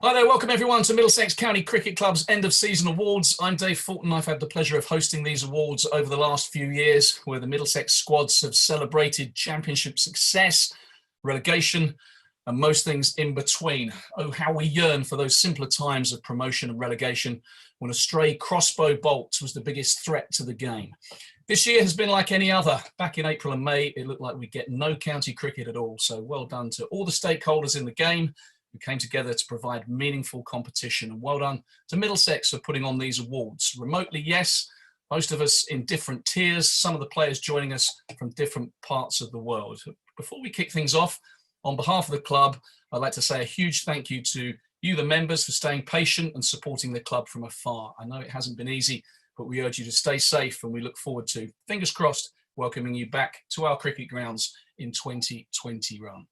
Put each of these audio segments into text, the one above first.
Hi there, welcome everyone to Middlesex County Cricket Club's end of season awards. I'm Dave Fulton. I've had the pleasure of hosting these awards over the last few years, where the Middlesex squads have celebrated championship success, relegation, and most things in between. Oh, how we yearn for those simpler times of promotion and relegation when a stray crossbow bolt was the biggest threat to the game. This year has been like any other. Back in April and May, it looked like we'd get no county cricket at all. So well done to all the stakeholders in the game who came together to provide meaningful competition. And well done to Middlesex for putting on these awards. Remotely, yes, most of us in different tiers, some of the players joining us from different parts of the world. Before we kick things off, on behalf of the club, I'd like to say a huge thank you to you, the members, for staying patient and supporting the club from afar. I know it hasn't been easy, but we urge you to stay safe, and we look forward to, fingers crossed, welcoming you back to our cricket grounds in 2021.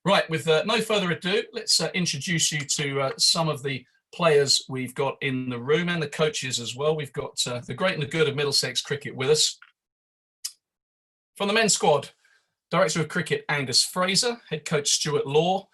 Right, with no further ado, let's introduce you to some of the players we've got in the room and the coaches as well. We've got the great and the good of Middlesex cricket with us. From the men's squad, Director of Cricket Angus Fraser, Head Coach Stuart Law,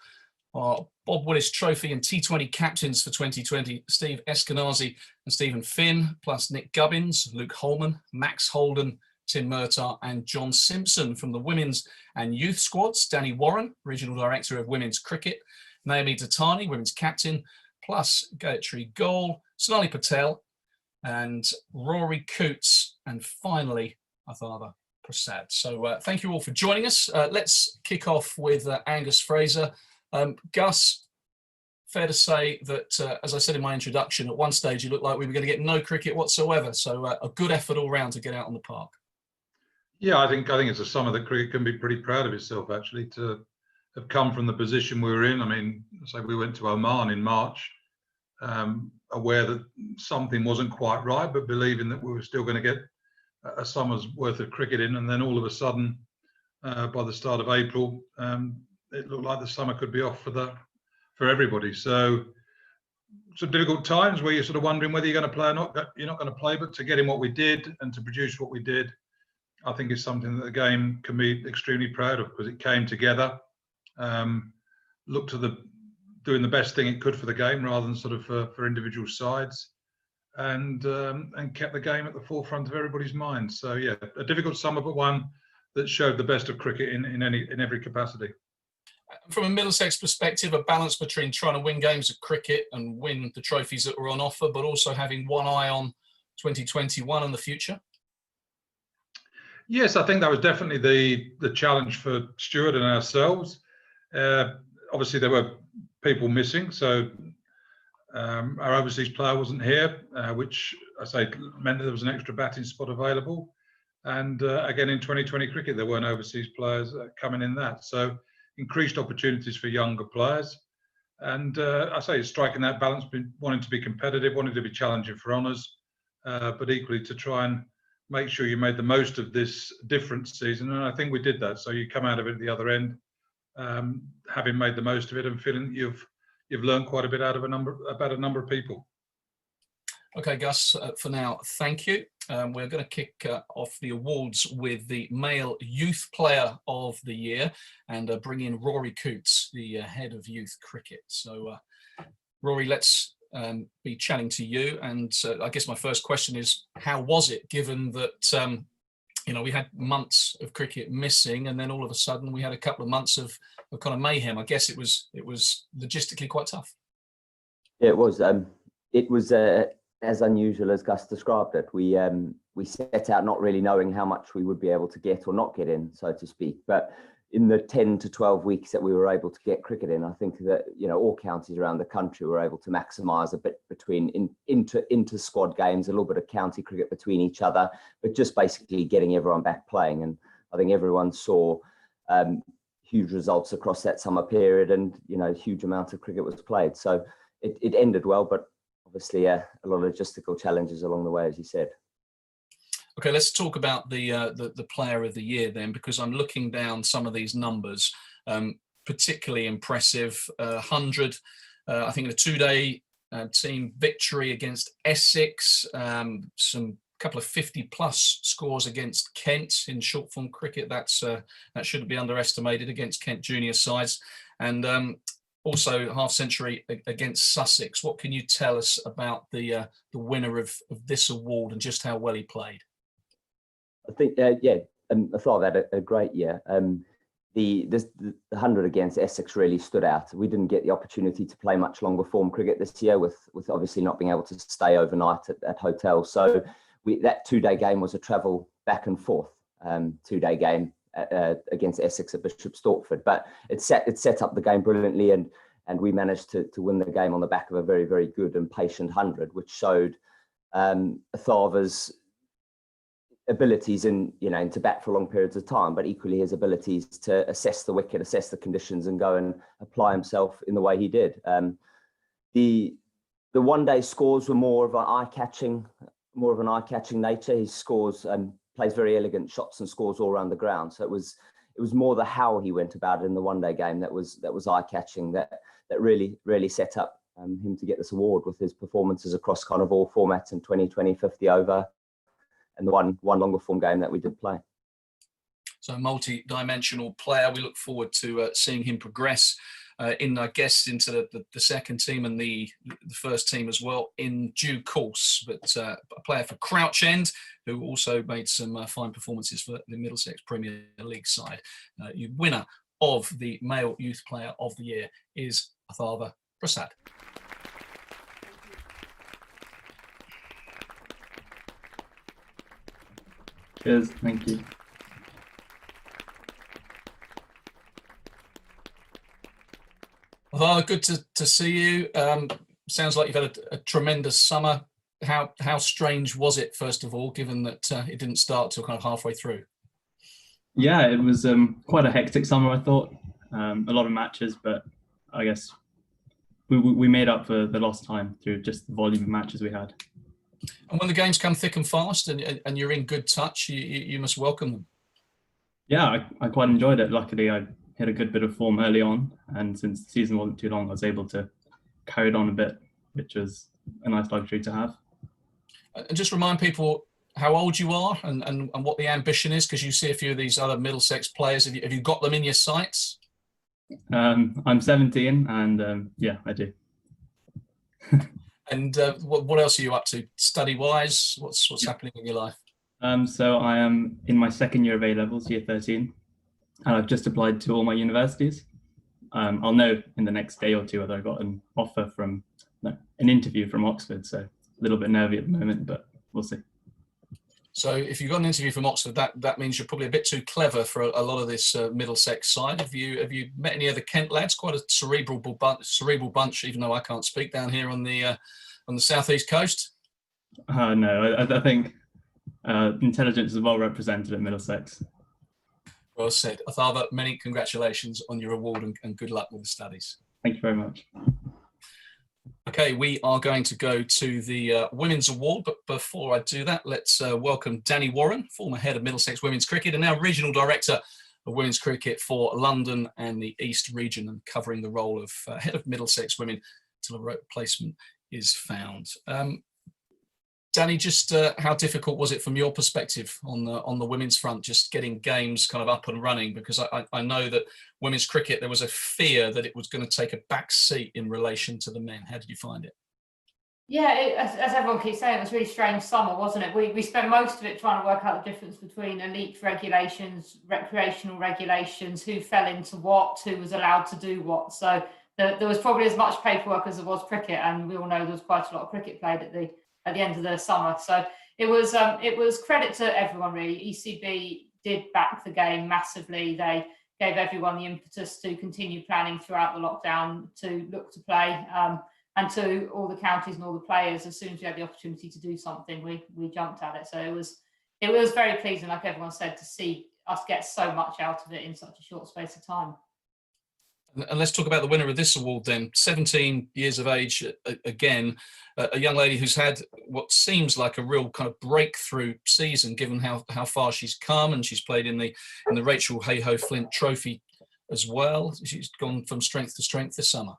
our Bob Willis Trophy and T20 captains for 2020, Steve Eskenazi and Stephen Finn, plus Nick Gubbins, Luke Holman, Max Holden, Tim Murtagh and John Simpson. From the women's and youth squads, Danny Warren, Regional Director of Women's Cricket, Naomi Datani, Women's Captain, plus Gayatri Goel, Sonali Patel and Rory Coots, and finally Atharva Prasad. So thank you all for joining us. Let's kick off with Angus Fraser. Gus, fair to say that, as I said in my introduction, at one stage you looked like we were going to get no cricket whatsoever. So a good effort all round to get out on the park. Yeah, I think it's a summer that cricket can be pretty proud of itself, actually, to have come from the position we were in. I mean, say we went to Oman in March, aware that something wasn't quite right, but believing that we were still going to get a summer's worth of cricket in, and then all of a sudden, by the start of April, it looked like the summer could be off for everybody. So some difficult times where you're sort of wondering whether you're going to play or not. You're not going to play, but to get in what we did and to produce what we did, I think is something that the game can be extremely proud of, because it came together, looked to doing the best thing it could for the game rather than sort of for individual sides, and kept the game at the forefront of everybody's mind. So yeah, a difficult summer, but one that showed the best of cricket in every capacity. From a Middlesex perspective, a balance between trying to win games of cricket and win the trophies that were on offer, but also having one eye on 2021 and the future. Yes, I think that was definitely the challenge for Stuart and ourselves. Obviously, there were people missing, so our overseas player wasn't here, which I say meant that there was an extra batting spot available. And again, in 2020 cricket, there weren't overseas players coming in that. So increased opportunities for younger players. And I say striking that balance, wanting to be competitive, wanting to be challenging for honours, but equally to try and make sure you made the most of this different season. And I think we did that. So you come out of it at the other end, having made the most of it and feeling that you've learned quite a bit about a number of people. Okay, Gus, for now, thank you. We're going to kick off the awards with the Male Youth Player of the Year and bring in Rory Coots, the head of youth cricket. So, Rory, let's be chatting to you. And I guess my first question is, how was it, given that, we had months of cricket missing, and then all of a sudden we had a couple of months of kind of mayhem? I guess it was logistically quite tough. Yeah, it was. It was as unusual as Gus described it. We set out not really knowing how much we would be able to get or not get in, so to speak. But in the 10 to 12 weeks that we were able to get cricket in, I think that all counties around the country were able to maximise a bit between inter squad games, a little bit of county cricket between each other, but just basically getting everyone back playing. And I think everyone saw huge results across that summer period, and a huge amount of cricket was played. So it ended well, but obviously a lot of logistical challenges along the way, as you said. Okay, let's talk about the player of the year then, because I'm looking down some of these numbers. Particularly impressive, 100, I think, in a two-day team victory against Essex, some couple of 50-plus scores against Kent in short-form cricket. That shouldn't be underestimated against Kent junior sides. And also half century against Sussex. What can you tell us about the winner of this award and just how well he played? I think, I thought that a great year. The 100 against Essex really stood out. We didn't get the opportunity to play much longer form cricket this year, with obviously not being able to stay overnight at hotels. So that 2-day game was a travel back and forth 2-day game against Essex at Bishop Stortford. But it set up the game brilliantly, and we managed to win the game on the back of a very, very good and patient 100, which showed Atharva's abilities in to bat for long periods of time, but equally his abilities to assess the wicket, assess the conditions, and go and apply himself in the way he did. The 1-day scores were more of an eye-catching nature. His scores plays very elegant shots and scores all around the ground. So it was more the how he went about it in the 1-day game that was eye-catching, that really set up him to get this award with his performances across kind of all formats in 2020, 50 over. And the one longer form game that we did play. So a multi-dimensional player. We look forward to seeing him progress into the second team and the first team as well in due course. But a player for Crouch End, who also made some fine performances for the Middlesex Premier League side. Winner of the Male Youth Player of the Year is Atharva Prasad. Cheers, thank you. Well, good to see you. Sounds like you've had a tremendous summer. How strange was it, first of all, given that it didn't start till kind of halfway through? Yeah, it was quite a hectic summer, I thought. A lot of matches, but I guess we made up for the lost time through just the volume of matches we had. And when the games come thick and fast and you're in good touch, you must welcome them. Yeah, I quite enjoyed it. Luckily, I hit a good bit of form early on, and since the season wasn't too long, I was able to carry it on a bit, which was a nice luxury to have. And just remind people how old you are and what the ambition is, because you see a few of these other Middlesex players. Have you got them in your sights? I'm 17, and yeah, I do. And what else are you up to study-wise? What's happening in your life? So I am in my second year of A-levels, year 13, and I've just applied to all my universities. I'll know in the next day or two whether I got an offer an interview from Oxford. So a little bit nervy at the moment, but we'll see. So if you've got an interview from Oxford, that means you're probably a bit too clever for a lot of this Middlesex side. Have you met any other Kent lads? Quite a cerebral bunch, even though I can't speak down here on the southeast coast. No, I think intelligence is well represented at Middlesex. Well said. Atharva, many congratulations on your award and good luck with the studies. Thank you very much. Okay, we are going to go to the Women's Award, but before I do that, let's welcome Danny Warren, former head of Middlesex Women's Cricket and now Regional Director of Women's Cricket for London and the East Region, and covering the role of head of Middlesex Women till a replacement is found. Danny, just how difficult was it from your perspective on the women's front, just getting games kind of up and running? Because I know that women's cricket, there was a fear that it was going to take a back seat in relation to the men. How did you find it? Yeah, as everyone keeps saying, it was a really strange summer, wasn't it? We spent most of it trying to work out the difference between elite regulations, recreational regulations, who fell into what, who was allowed to do what. So there was probably as much paperwork as there was cricket, and we all know there was quite a lot of cricket played at the end of the summer. So it was credit to everyone, really. ECB did back the game massively. They gave everyone the impetus to continue planning throughout the lockdown to look to play, and to all the counties and all the players. As soon as we had the opportunity to do something, we jumped at it. So it was very pleasing, like everyone said, to see us get so much out of it in such a short space of time. And let's talk about the winner of this award then. 17 years of age, again, a young lady who's had what seems like a real kind of breakthrough season, given how far she's come, and she's played in the Rachel Hayhoe Flint Trophy as well. She's gone from strength to strength this summer.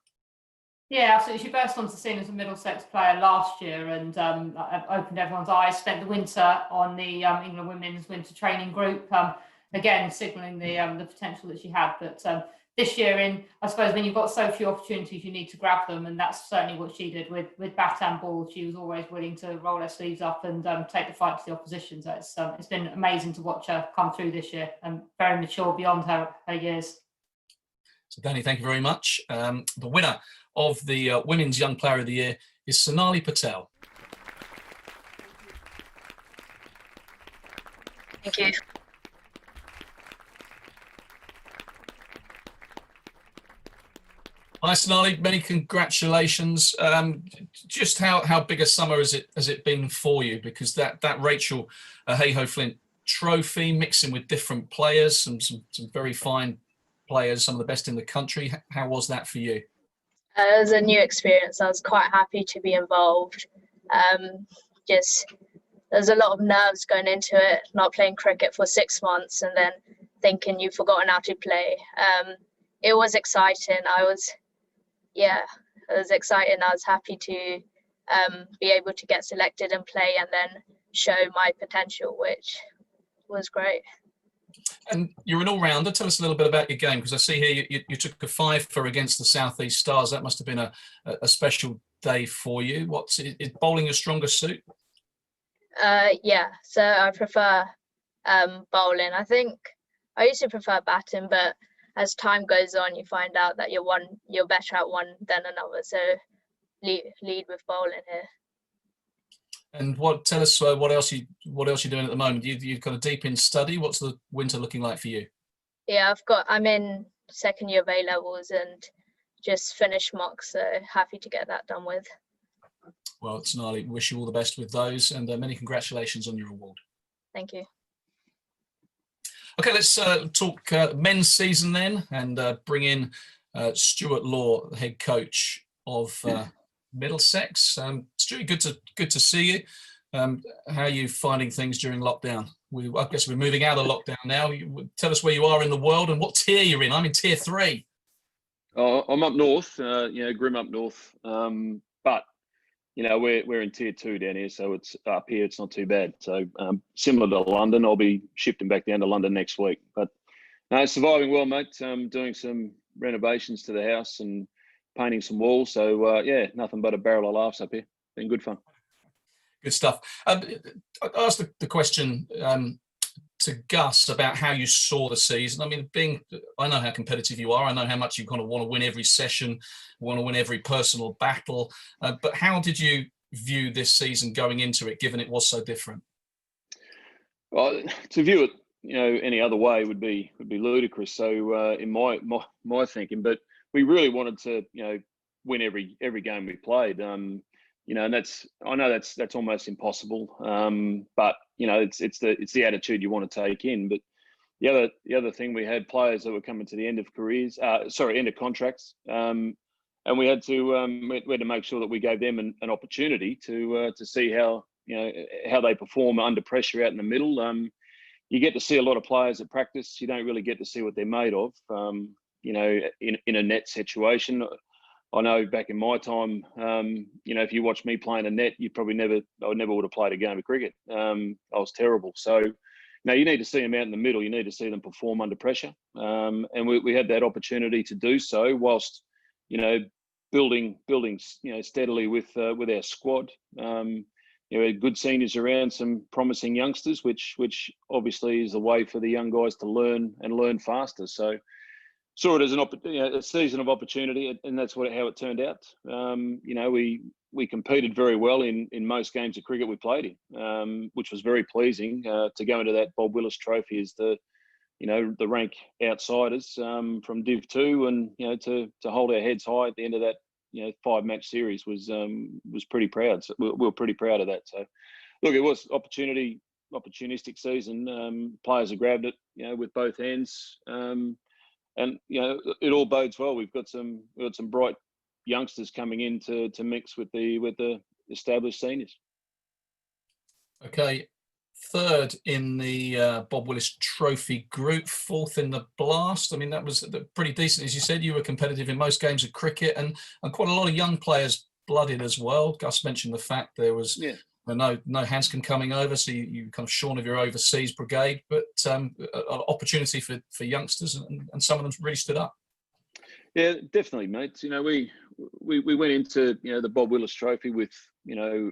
Yeah, absolutely. She burst onto the scene as a Middlesex player last year and opened everyone's eyes. Spent the winter on the England Women's Winter Training Group. again, signalling the potential that she had. But this year, I suppose when you've got so few opportunities, you need to grab them, and that's certainly what she did with bat and ball. She was always willing to roll her sleeves up and take the fight to the opposition. So it's been amazing to watch her come through this year, and very mature beyond her years. So, Danny, thank you very much. The winner of the Women's Young Player of the Year is Sonali Patel. Thank you. Hi, Sonali. Many congratulations. Just how big a summer has it been for you? Because that Rachel Hayhoe Flint Trophy, mixing with different players, some very fine players, some of the best in the country. How was that for you? It was a new experience. I was quite happy to be involved. There's a lot of nerves going into it, not playing cricket for 6 months and then thinking you've forgotten how to play. It was exciting. It was exciting. I was happy to be able to get selected and play and then show my potential, which was great. And you're an all-rounder. Tell us a little bit about your game, because I see here you took a 5 against the South East Stars. That must have been a special day for you. Is bowling your strongest suit? Yeah, so I prefer bowling. I think I used to prefer batting, but as time goes on, you find out that you're better at one than another. So lead with bowling here. And tell us what else you're doing at the moment? You've got a deep in study. What's the winter looking like for you? Yeah, I'm in second year of A levels and just finished mocks, so happy to get that done with. Well, Sonali, wish you all the best with those, and many congratulations on your award. Thank you. Okay, let's talk men's season then, and bring in Stuart Law, the head coach of Middlesex. Stuart, good to see you. How are you finding things during lockdown? I guess we're moving out of lockdown now. Tell us where you are in the world and what tier you're in. I'm in tier 3. I'm up north, grim up north. But we're in tier 2 down here, so it's up here. It's not too bad. So similar to London, I'll be shifting back down to London next week. But surviving well, mate. Doing some renovations to the house and painting some walls. So nothing but a barrel of laughs up here. Been good fun. Good stuff. I asked the question to Gus about how you saw the season. I mean, I know how competitive you are. I know how much you kind of want to win every session, want to win every personal battle. But how did you view this season going into it, given it was so different? Well, to view it, any other way would be ludicrous. So in my thinking, but we really wanted to, win every game we played. And I know that's almost impossible. But it's the attitude you want to take in. But the other thing, we had players that were coming to the end of end of contracts, and we had to make sure that we gave them an opportunity to see how they perform under pressure out in the middle. You get to see a lot of players at practice. You don't really get to see what they're made of. In a net situation. I know back in my time, if you watch me playing a net, I never would have played a game of cricket. I was terrible. So now you need to see them out in the middle. You need to see them perform under pressure. And we had that opportunity to do so whilst, building steadily with our squad. Good seniors around, some promising youngsters, which obviously is the way for the young guys to learn faster. So saw it as a season of opportunity, and that's how it turned out. We competed very well in most games of cricket we played in, which was very pleasing. To go into that Bob Willis Trophy as the rank outsiders from Div 2, and to hold our heads high at the end of that 5-match series was pretty proud. So we were pretty proud of that. So look, it was opportunistic season. Players have grabbed it with both hands. And it all bodes well. We've got some bright youngsters coming in to mix with the established seniors. Okay, 3rd in the Bob Willis Trophy group, 4th in the Blast. I mean, that was pretty decent, as you said. You were competitive in most games of cricket, and quite a lot of young players blooded as well. Gus mentioned the fact there was No Hanscom coming over, so you kind of shorn of your overseas brigade, but an opportunity for youngsters, and some of them really stood up. Yeah, definitely, mate. You know, we went into, you know, the Bob Willis Trophy with, you know,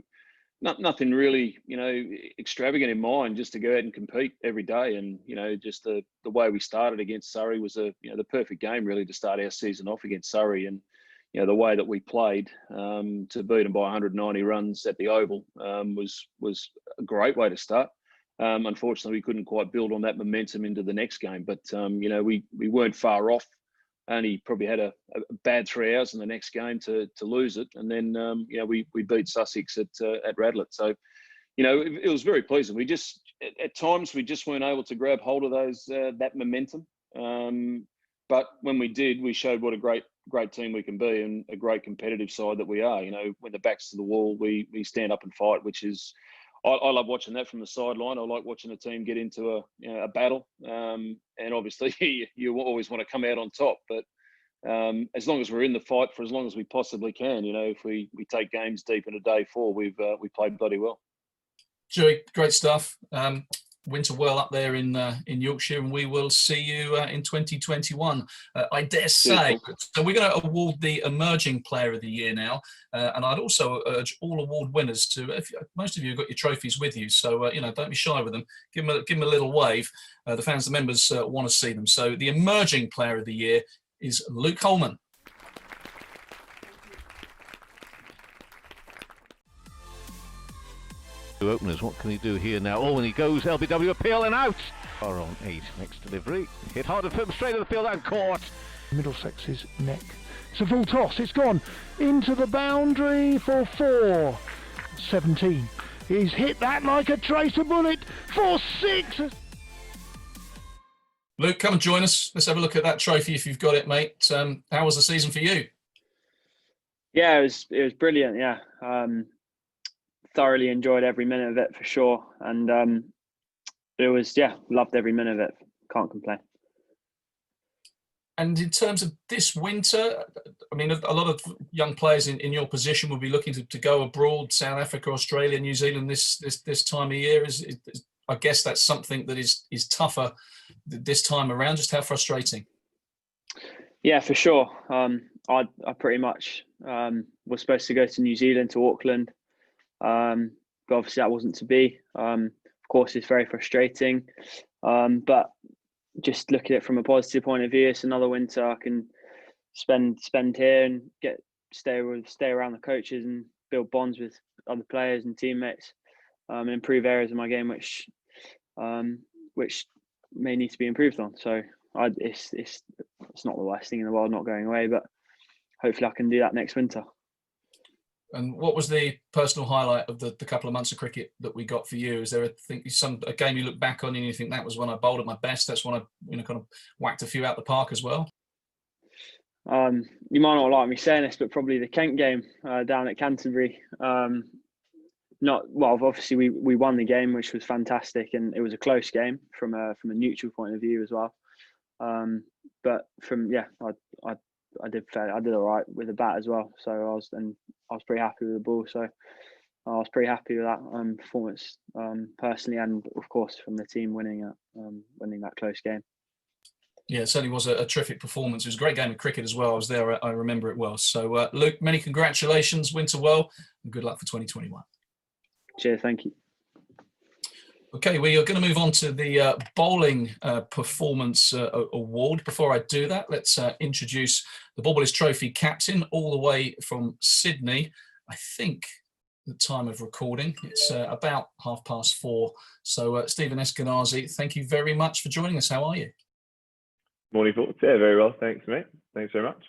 nothing really, you know, extravagant in mind, just to go out and compete every day. And, you know, just the way we started against Surrey was the perfect game really to start our season off against Surrey. And, you know, the way that we played to beat them by 190 runs at the Oval was a great way to start. Unfortunately, we couldn't quite build on that momentum into the next game, but you know, we weren't far off. Only probably had a bad 3 hours in the next game to lose it, and then you know, we beat Sussex at Radlett. So, you know, it was very pleasing. We just at times we just weren't able to grab hold of those that momentum. But when we did, we showed what a great team we can be, and a great competitive side that we are. You know, when the back's to the wall, we stand up and fight, which is, I love watching that from the sideline. I like watching a team get into a battle, and obviously you always want to come out on top. But as long as we're in the fight for as long as we possibly can, you know, if we take games deep into day 4, we played bloody well. Joey, great stuff. Winter well up there in Yorkshire, and we will see you in 2021. I dare say. So we're going to award the Emerging Player of the Year now, and I'd also urge all award winners to. Most of you have got your trophies with you, so you know, don't be shy with them. Give them a little wave. The fans, the members want to see them. So the Emerging Player of the Year is Luke Holman. Openers, what can he do here now? Oh, and he goes LBW appeal and out. Far on 8, next delivery. Hit hard and straight to the field and caught. Middlesex's neck. It's a full toss. It's gone into the boundary for 4. 17. He's hit that like a tracer bullet for 6. Luke, come and join us. Let's have a look at that trophy if you've got it, mate. How was the season for you? Yeah, it was brilliant. Yeah. Thoroughly enjoyed every minute of it for sure, and it was, yeah, loved every minute of it. Can't complain. And in terms of this winter, I mean, a lot of young players in your position will be looking to go abroad, South Africa, Australia, New Zealand this time of year. I guess that's something that is tougher this time around. Just how frustrating? Yeah, for sure. I pretty much was supposed to go to New Zealand, to Auckland. But obviously that wasn't to be. Of course, it's very frustrating. But just look at it from a positive point of view. It's another winter I can spend here and stay around the coaches and build bonds with other players and teammates, and improve areas of my game which may need to be improved on. So it's not the worst thing in the world not going away, but hopefully I can do that next winter. And what was the personal highlight of the couple of months of cricket that we got for you? Is there a game you look back on and you think that was when I bowled at my best? That's when I kind of whacked a few out the park as well? You might not like me saying this, but probably the Kent game down at Canterbury. Obviously we won the game, which was fantastic, and it was a close game from a neutral point of view as well. But I did all right with the bat as well. So I was pretty happy with the ball. So I was pretty happy with that performance personally, and of course from the team winning that close game. Yeah, it certainly was a terrific performance. It was a great game of cricket as well. I was there. I remember it well. So Luke, many congratulations. Winter well, and good luck for 2021. Cheers. Thank you. Okay, we are going to move on to the bowling performance award. Before I do that, let's introduce the Bob Willis Trophy captain all the way from Sydney. I think the time of recording, it's about 4:30. So Stephen Eskenazi, thank you very much for joining us. How are you? Morning, Fulton. Yeah, very well. Thanks, mate. Thanks very much.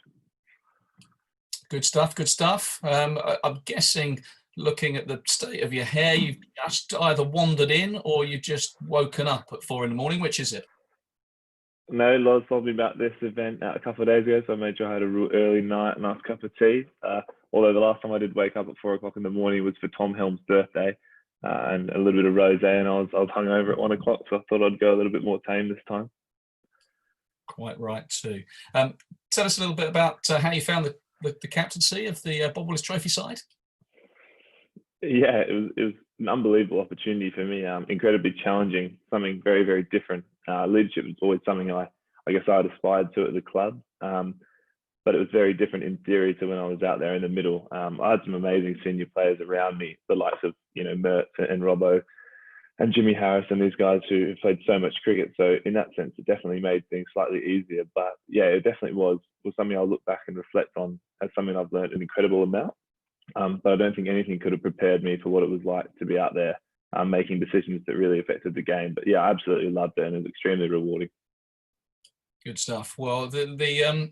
Good stuff. I'm guessing, looking at the state of your hair, you've just either wandered in or you've just woken up at 4 a.m. Which is it? No, Loz told me about this event a couple of days ago, so I made sure I had a real early night, a nice cup of tea. Although the last time I did wake up at 4 o'clock in the morning was for Tom Helm's birthday, and a little bit of rosé, and I was hungover at 1 o'clock, so I thought I'd go a little bit more tame this time. Quite right too. Tell us a little bit about how you found the captaincy of the Bob Willis Trophy side. Yeah, it was an unbelievable opportunity for me. Incredibly challenging, something very, very different. Leadership was always something I guess I'd aspired to at the club. But it was very different in theory to when I was out there in the middle. I had some amazing senior players around me, the likes of, Mert and Robbo and Jimmy Harris and these guys who played so much cricket. So in that sense, it definitely made things slightly easier. But yeah, it definitely was something I'll look back and reflect on as something I've learned an incredible amount. But I don't think anything could have prepared me for what it was like to be out there making decisions that really affected the game. But yeah, I absolutely loved it, and it was extremely rewarding. Good stuff. Well, the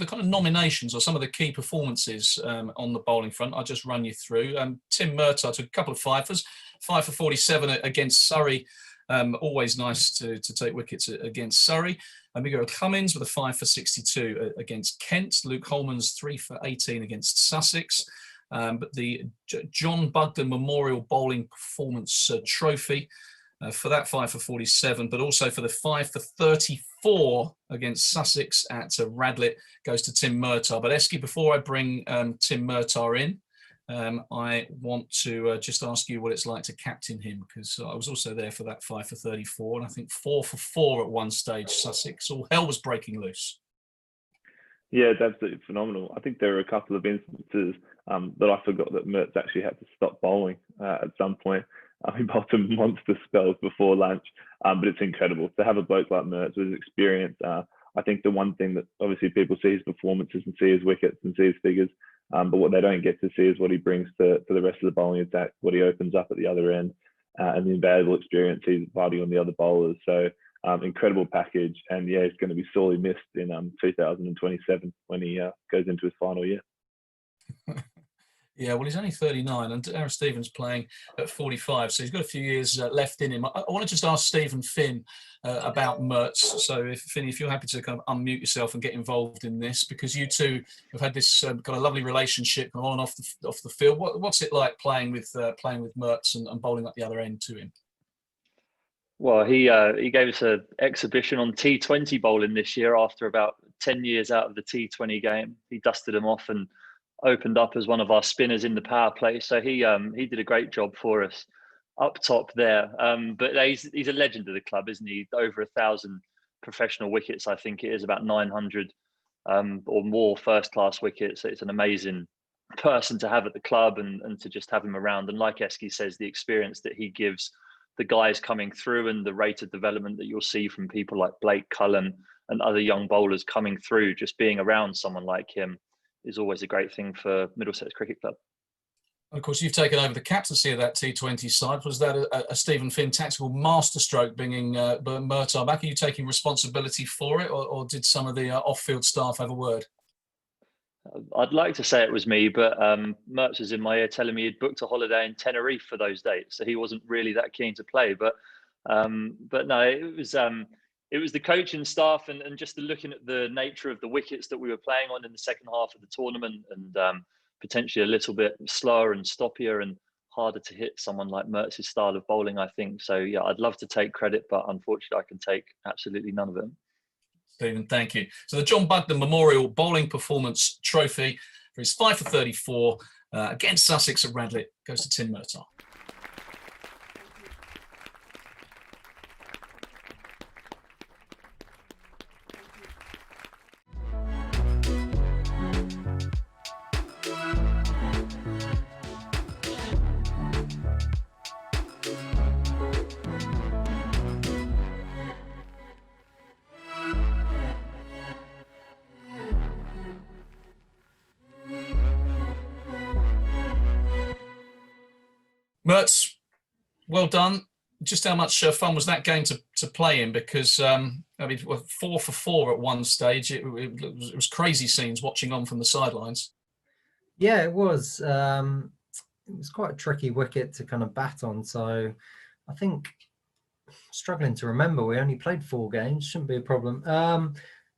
kind of nominations or some of the key performances on the bowling front, I'll just run you through. Tim Murtagh took a couple of fifers, 5 for 47 against Surrey. Always nice to take wickets against Surrey. Miguel Cummins with a 5 for 62 against Kent. Luke Holman's 3 for 18 against Sussex. But the John Bugden Memorial Bowling Performance Trophy, for that 5 for 47, but also for the 5 for 34 against Sussex at Radlett goes to Tim Murtagh. But Eski, before I bring Tim Murtagh in, I want to just ask you what it's like to captain him, because I was also there for that 5 for 34, and I think 4 for 4 at one stage, Sussex. All hell was breaking loose. Yeah, it's absolutely phenomenal. I think there are a couple of instances that I forgot that Mertz actually had to stop bowling at some point. He bowled some monster spells before lunch, but it's incredible to have a bloke like Mertz with his experience. I think the one thing that obviously people see his performances and see his wickets and see his figures, but what they don't get to see is what he brings to the rest of the bowling attack, what he opens up at the other end, and the invaluable experience he's imparting on the other bowlers. So incredible package, and yeah, he's going to be sorely missed in 2027 when he goes into his final year. Yeah, well, he's only 39, and Aaron Stevens playing at 45, so he's got a few years left in him. I want to just ask Stephen Finn about Mertz. So, Finn, if you're happy to kind of unmute yourself and get involved in this, because you two have had this kind of lovely relationship on and off the field. What's it like playing with Mertz and bowling up the other end to him? Well, he gave us an exhibition on T20 bowling this year after about 10 years out of the T20 game. He dusted him off and opened up as one of our spinners in the power play. So he did a great job for us up top there. But he's a legend of the club, isn't he? Over 1,000 professional wickets, I think it is, about 900 or more first-class wickets. So it's an amazing person to have at the club and to just have him around. And like Eski says, the experience that he gives the guys coming through and the rate of development that you'll see from people like Blake Cullen and other young bowlers coming through, just being around someone like him is always a great thing for Middlesex Cricket Club. Of course, you've taken over the captaincy of that T20 side. Was that a Stephen Finn tactical masterstroke, bringing Murtagh back? Are you taking responsibility for it, or did some of the off-field staff have a word? I'd like to say it was me, but Mertz was in my ear telling me he'd booked a holiday in Tenerife for those dates, so he wasn't really that keen to play. But no, it was the coaching staff and just looking at the nature of the wickets that we were playing on in the second half of the tournament, and potentially a little bit slower and stoppier and harder to hit someone like Mertz's style of bowling, I think. So yeah, I'd love to take credit, but unfortunately I can take absolutely none of it. Stephen, thank you. So the John Bugden Memorial Bowling Performance Trophy for his 5 for 34 against Sussex at Radlett goes to Tim Murtagh. Mertz, well done. Just how much fun was that game to play in? Because, I mean, 4 for 4 at one stage. It was crazy scenes watching on from the sidelines. Yeah, it was. It was quite a tricky wicket to kind of bat on. So I think, struggling to remember, we only played 4 games. Shouldn't be a problem. I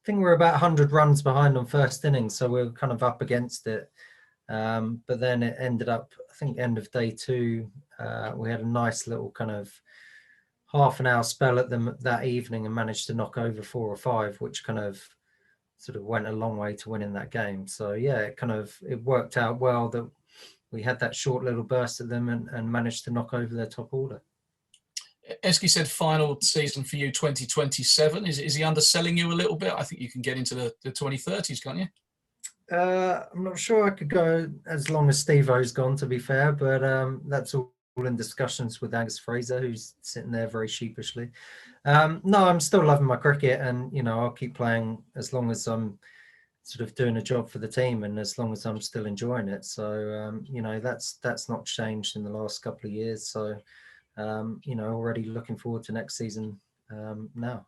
think we were about 100 runs behind on first innings, so we were kind of up against it. But then it ended up, I think, end of day 2, we had a nice little kind of half an hour spell at them that evening and managed to knock over 4 or 5, which kind of sort of went a long way to winning that game. So yeah, it worked out well that we had that short little burst at them and managed to knock over their top order. Eski said final season for you 2027. Is he underselling you a little bit? I think you can get into the 2030s, can't you? I'm not sure I could go as long as Steve-O's gone, to be fair, but that's all in discussions with Angus Fraser, who's sitting there very sheepishly. No, I'm still loving my cricket, and I'll keep playing as long as I'm sort of doing a job for the team and as long as I'm still enjoying it. So that's not changed in the last couple of years. So already looking forward to next season now.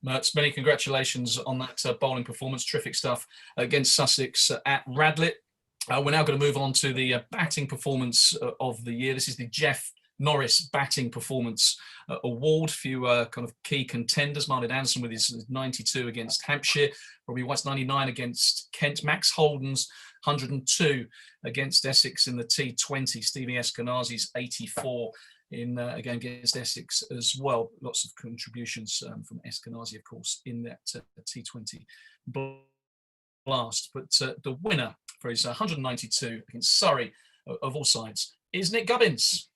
Mertz, many congratulations on that bowling performance. Terrific stuff against Sussex at Radlett. We're now going to move on to the batting performance of the year. This is the Jeff Norris Batting Performance Award. A few kind of key contenders. Martin Anderson with his 92 against Hampshire. Robbie White's 99 against Kent. Max Holden's 102 against Essex in the T20. Stevie Eskenazi's 84 again against Essex as well. Lots of contributions from Eskenazi, of course, in that T20 blast. But the winner for his 192 against Surrey of all sides is Nick Gubbins.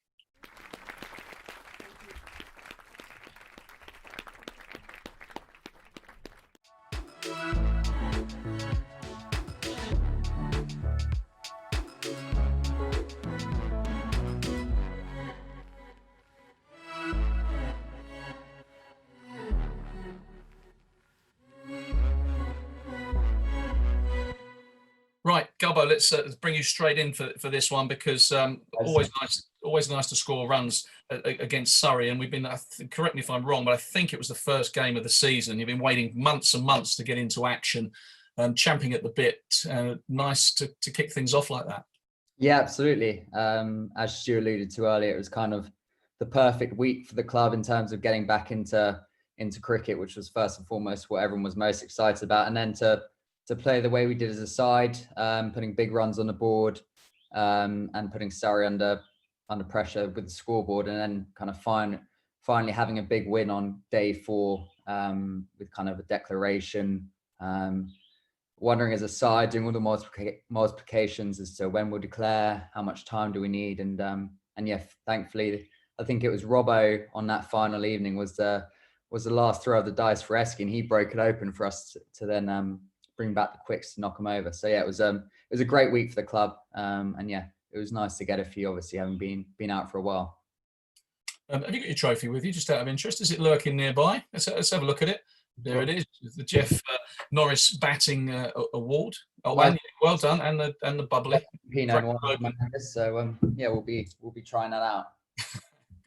Right, Gubbo, let's bring you straight in for this one, because always nice to score runs against Surrey. And we've been, correct me if I'm wrong, but I think it was the first game of the season. You've been waiting months and months to get into action, champing at the bit. Nice to kick things off like that. Yeah, absolutely. As Stu alluded to earlier, it was kind of the perfect week for the club in terms of getting back into cricket, which was first and foremost what everyone was most excited about. And then to play the way we did as a side, putting big runs on the board, and putting Surrey under pressure with the scoreboard, and then kind of finally having a big win on day 4 with kind of a declaration, wondering as a side, doing all the multiplications as to when we'll declare, how much time do we need, and yeah, thankfully, I think it was Robbo on that final evening was the last throw of the dice for Eski, and he broke it open for us to then bring back the quicks to knock them over. So yeah, it was a great week for the club, and yeah, it was nice to get a few, obviously having been out for a while. Have you got your trophy with you, just out of interest? Is it lurking nearby? Let's have a look at it. There it is, the Jeff Norris Batting Award. Oh, and well done, and the bubbly. Pinot Noir, so yeah, we'll be trying that out.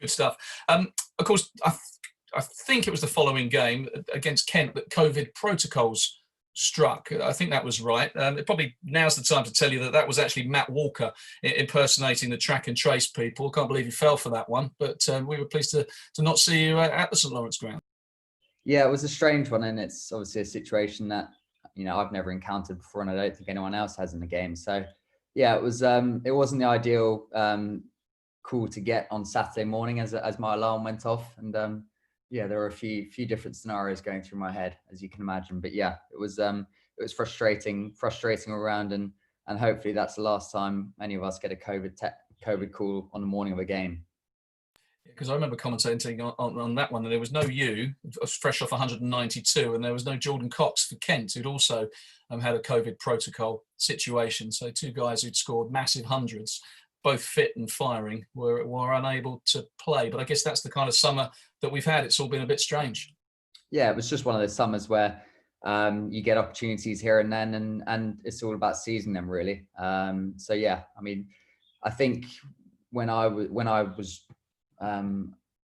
Good stuff. Of course, I think it was the following game against Kent that COVID protocols struck. I think that was right. It probably now's the time to tell you that was actually Matt Walker impersonating the track and trace people. Can't believe you fell for that one, but we were pleased to not see you at the St Lawrence ground. Yeah, it was a strange one, and it's obviously a situation that I've never encountered before, and I don't think anyone else has in the game. So yeah, it wasn't the ideal call to get on Saturday morning as my alarm went off, and yeah, there were a few different scenarios going through my head, as you can imagine. But yeah, it was frustrating all around, and hopefully that's the last time any of us get a COVID call on the morning of a game. Because I remember commentating on that one, and there was no you, fresh off 192, and there was no Jordan Cox for Kent, who'd also had a COVID protocol situation. So 2 guys who'd scored massive hundreds, both fit and firing, were unable to play. But I guess that's the kind of summer that we've had. It's all been a bit strange. Yeah, it was just one of those summers where you get opportunities here and then, and it's all about seizing them, really. So yeah, I mean, I think when I was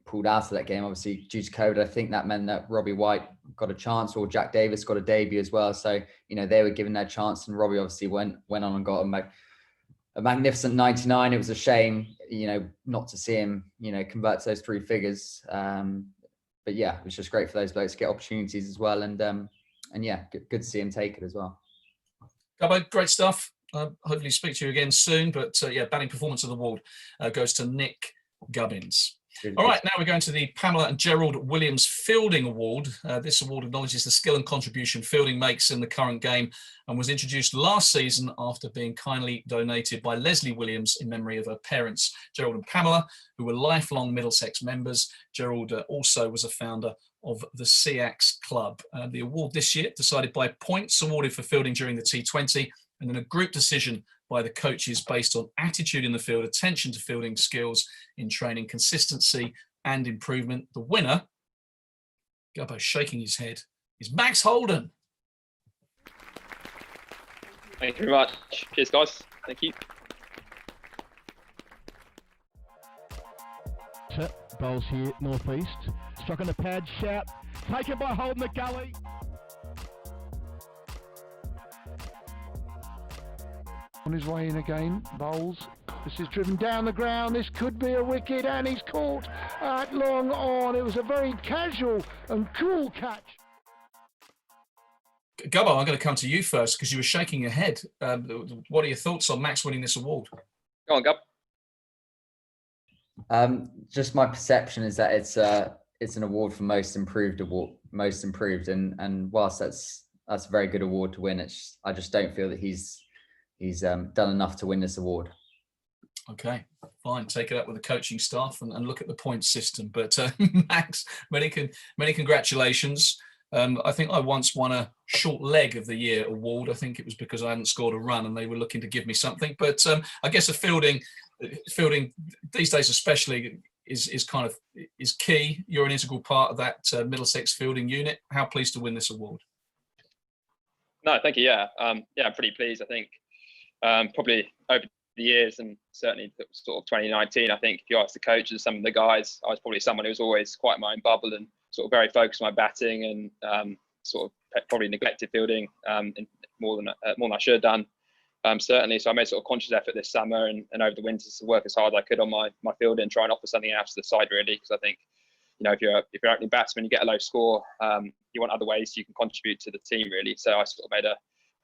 pulled out of that game, obviously due to COVID, I think that meant that Robbie White got a chance, or Jack Davis got a debut as well. So they were given their chance, and Robbie obviously went on and got a magnificent 99. It was a shame, not to see him, convert to those 3 figures. But yeah, it was just great for those blokes to get opportunities as well. And yeah, good to see him take it as well. Gubbo, great stuff. Hopefully speak to you again soon. But yeah, batting performance of the award goes to Nick Gubbins. Really All good. right, now we're going to the Pamela and Gerald Williams Fielding Award. This award acknowledges the skill and contribution fielding makes in the current game and was introduced last season after being kindly donated by Leslie Williams in memory of her parents, Gerald and Pamela, who were lifelong Middlesex members. Gerald also was a founder of the SEAX Club. The award this year decided by points awarded for fielding during the T20 and then a group decision by the coaches based on attitude in the field, attention to fielding skills in training, consistency and improvement. The winner, Gubbo shaking his head, is Max Holden. Thank you very much. Cheers, guys. Thank you. Bowls here, northeast. Struck on the pad, shout. Taken by Holden the gully. On his way in again, Bowles. This is driven down the ground. This could be a wicket, and he's caught at long on. It was a very casual and cool catch. Gubbo, I'm going to come to you first because you were shaking your head. What are your thoughts on Max winning this award? Go on, Gub. Just my perception is that it's an award for most improved, and whilst that's a very good award to win, I just don't feel that he's done enough to win this award. Okay, fine. Take it up with the coaching staff and look at the point system. But Max, many congratulations. I think I once won a short leg of the year award. I think it was because I hadn't scored a run and they were looking to give me something. But I guess fielding these days especially is key. You're an integral part of that Middlesex fielding unit. How pleased to win this award? No, thank you. Yeah, I'm pretty pleased. I think probably over the years and certainly sort of 2019, I think if you ask the coaches, some of the guys, I was probably someone who was always quite in my own bubble and sort of very focused on my batting and sort of probably neglected fielding more than I should have done. Certainly, so I made sort of conscious effort this summer and over the winters to work as hard as I could on my fielding and try and offer something else to the side really, because I think if you're opening batsman, you get a low score, you want other ways you can contribute to the team really. So I sort of made a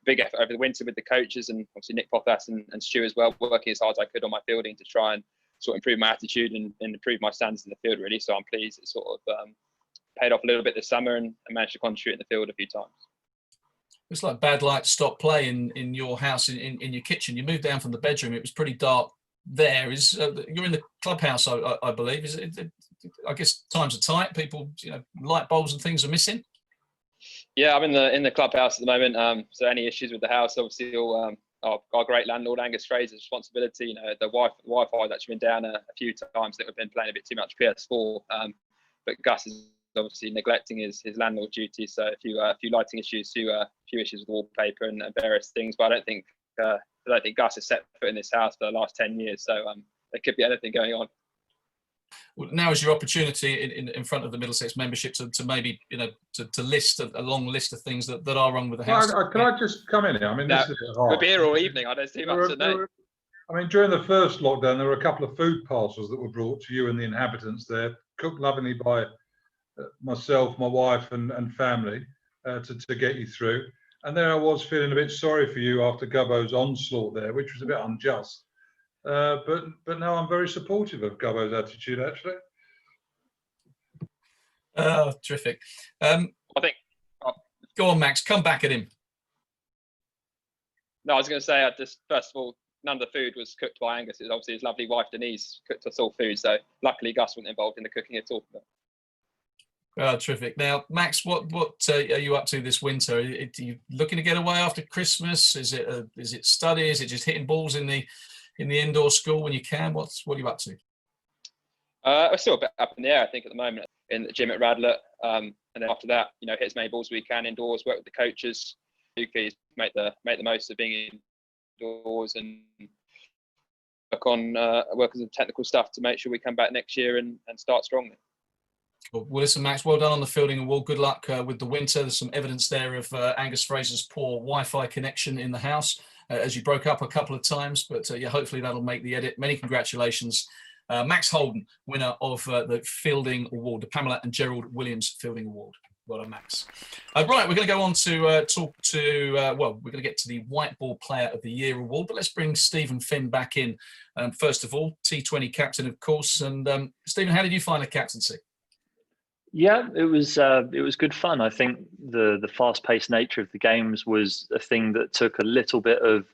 big effort over the winter with the coaches and obviously Nick Pothas and Stu as well, working as hard as I could on my fielding to try and sort of improve my attitude and improve my standards in the field really. So I'm pleased it sort of paid off a little bit this summer and managed to contribute in the field a few times. It's like bad light stop play in your house, in your kitchen. You moved down from the bedroom. It was pretty dark there. You're in the clubhouse, I believe. Is it, I guess times are tight. People, light bulbs and things are missing. Yeah, I'm in the clubhouse at the moment. So any issues with the house, obviously, our great landlord Angus Fraser's responsibility. The Wi-Fi's actually been down a few times. That we've been playing a bit too much PS4. But Gus is obviously neglecting his landlord duties. So a few lighting issues, a few issues with wallpaper and various things. But I don't think Gus has set foot in this house for the last 10 years. So there could be anything going on. Well, now is your opportunity in front of the Middlesex membership to maybe to list a long list of things that are wrong with the house. Can I just come in here? I mean, this is a bit hard. We'll be here all evening. I don't see much today. I mean, during the first lockdown, there were a couple of food parcels that were brought to you and the inhabitants there, cooked lovingly by myself, my wife, and family to get you through. And there I was feeling a bit sorry for you after Gubbo's onslaught there, which was a bit unjust. But now I'm very supportive of Gubbo's attitude, actually. Oh, terrific. I think. Go on, Max. Come back at him. No, I was going to say, first of all, none of the food was cooked by Angus. It was obviously his lovely wife, Denise, cooked us all food. So luckily, Gus wasn't involved in the cooking at all. Oh, terrific. Now, Max, what are you up to this winter? Are you looking to get away after Christmas? Is it study? Is it just hitting balls in the indoor school when you can? What are you up to? We're still a bit up in the air, I think, at the moment in the gym at Radlett. And then after that, hit as many balls as we can indoors, work with the coaches, make the most of being indoors and work on some technical stuff to make sure we come back next year and start strongly. Well, listen, Max, well done on the fielding award. Good luck with the winter. There's some evidence there of Angus Fraser's poor Wi-Fi connection in the house as you broke up a couple of times. But hopefully that'll make the edit. Many congratulations. Max Holden, winner of the fielding award, the Pamela and Gerald Williams Fielding Award. Well done, Max. Right, we're going to go on to talk to, well, we're going to get to the White Ball Player of the Year award, but let's bring Stephen Finn back in. First of all, T20 captain, of course. And Stephen, how did you find the captaincy? Yeah, it was good fun. I think the fast-paced nature of the games was a thing that took a little bit of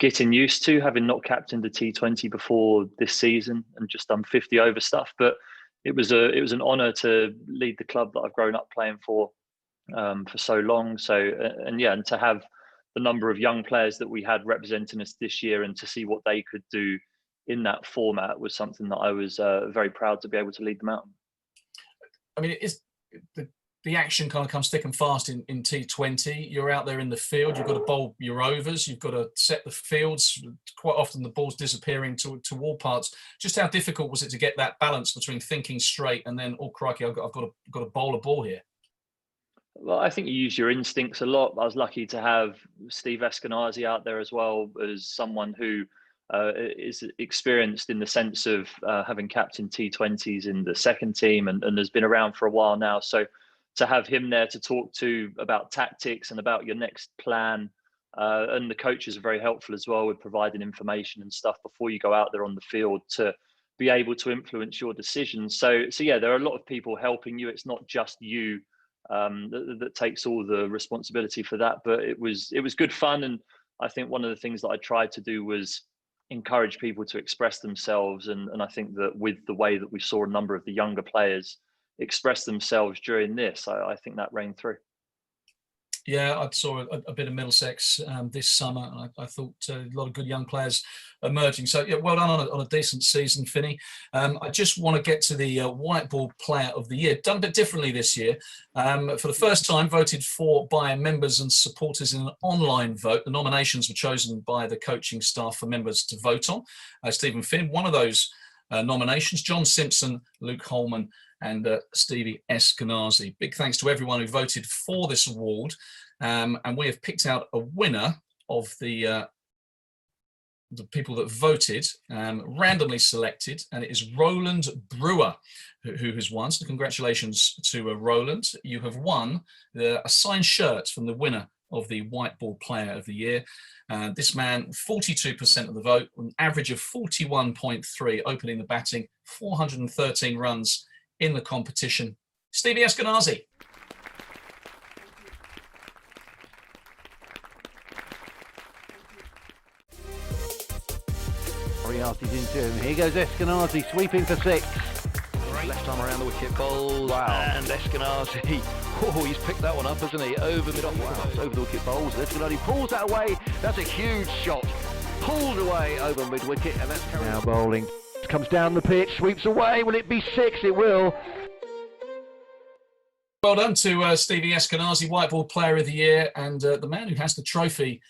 getting used to, having not captained a T20 before this season and just done 50 over stuff. But it was an honour to lead the club that I've grown up playing for so long. So and to have the number of young players that we had representing us this year and to see what they could do in that format was something that I was very proud to be able to lead them out. I mean, the action kind of comes thick and fast in T20. You're out there in the field, you've got to bowl your overs, you've got to set the fields. Quite often the ball's disappearing to wall parts. Just how difficult was it to get that balance between thinking straight and then, oh crikey, I've got to bowl a ball here? Well, I think you use your instincts a lot. I was lucky to have Steve Eskenazi out there as well as someone who is experienced in the sense of having captained T20s in the second team and has been around for a while now. So to have him there to talk to about tactics and about your next plan, and the coaches are very helpful as well with providing information and stuff before you go out there on the field to be able to influence your decisions. So yeah, there are a lot of people helping you. It's not just you that takes all the responsibility for that, but it was good fun. And I think one of the things that I tried to do was encourage people to express themselves. And I think that with the way that we saw a number of the younger players express themselves during this, I think that reigned through. Yeah, I saw a bit of Middlesex this summer, and I thought a lot of good young players emerging. So, yeah, well done on a decent season, Finney. I just want to get to the White Ball Player of the Year. Done a bit differently this year. For the first time, voted for by members and supporters in an online vote. The nominations were chosen by the coaching staff for members to vote on. Stephen Finn, one of those nominations, John Simpson, Luke Holman, and Stevie Eskenazi. Big thanks to everyone who voted for this award. And we have picked out a winner of the people that voted, randomly selected, and it is Roland Brewer who has won. So congratulations to Roland. You have won a signed shirt from the winner of the White Ball Player of the Year. This man, 42% of the vote, an average of 41.3, opening the batting, 413 runs in the competition. Stevie Eskenazi. Moriarty's into him. Here goes Eskenazi, sweeping for 6. Left arm around the wicket, bowl. Wow. And Eskenazi. Oh, he's picked that one up, hasn't he? Over the over the wicket bowls. Eskenazi pulls that away. That's a huge shot. Pulled away over mid wicket, and that's now bowling. Comes down the pitch, sweeps away. Will it be 6? It will. Well done to Stevie Eskenazi, White Ball Player of the Year, and the man who has the trophy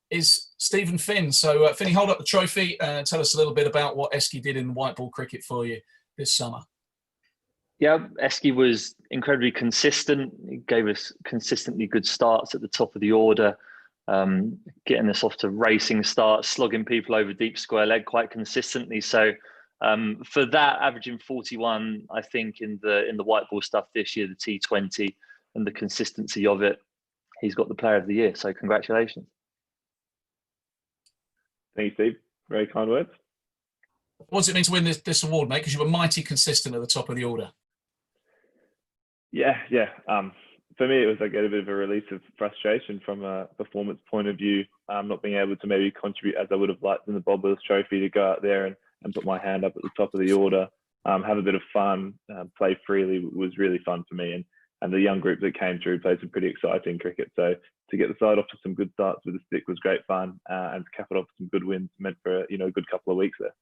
is Stephen Finn. So, Finny, hold up the trophy. Tell us a little bit about what Esky did in white ball cricket for you this summer. Yeah, Esky was incredibly consistent. He gave us consistently good starts at the top of the order, getting us off to racing starts, slogging people over deep square leg quite consistently. So for that, averaging 41, I think in the white ball stuff this year, the T20 and the consistency of it, he's got the Player of the Year. So congratulations. Thank you, Steve. Very kind words. What does it mean to win this award, mate? Because you were mighty consistent at the top of the order. Yeah. For me, it was like a bit of a release of frustration from a performance point of view, not being able to maybe contribute as I would have liked in the Bob Wills Trophy, to go out there and put my hand up at the top of the order, have a bit of fun, play freely was really fun for me. And the young group that came through played some pretty exciting cricket. So to get the side off to some good starts with the stick was great fun, and to cap it off with some good wins meant for a good couple of weeks there.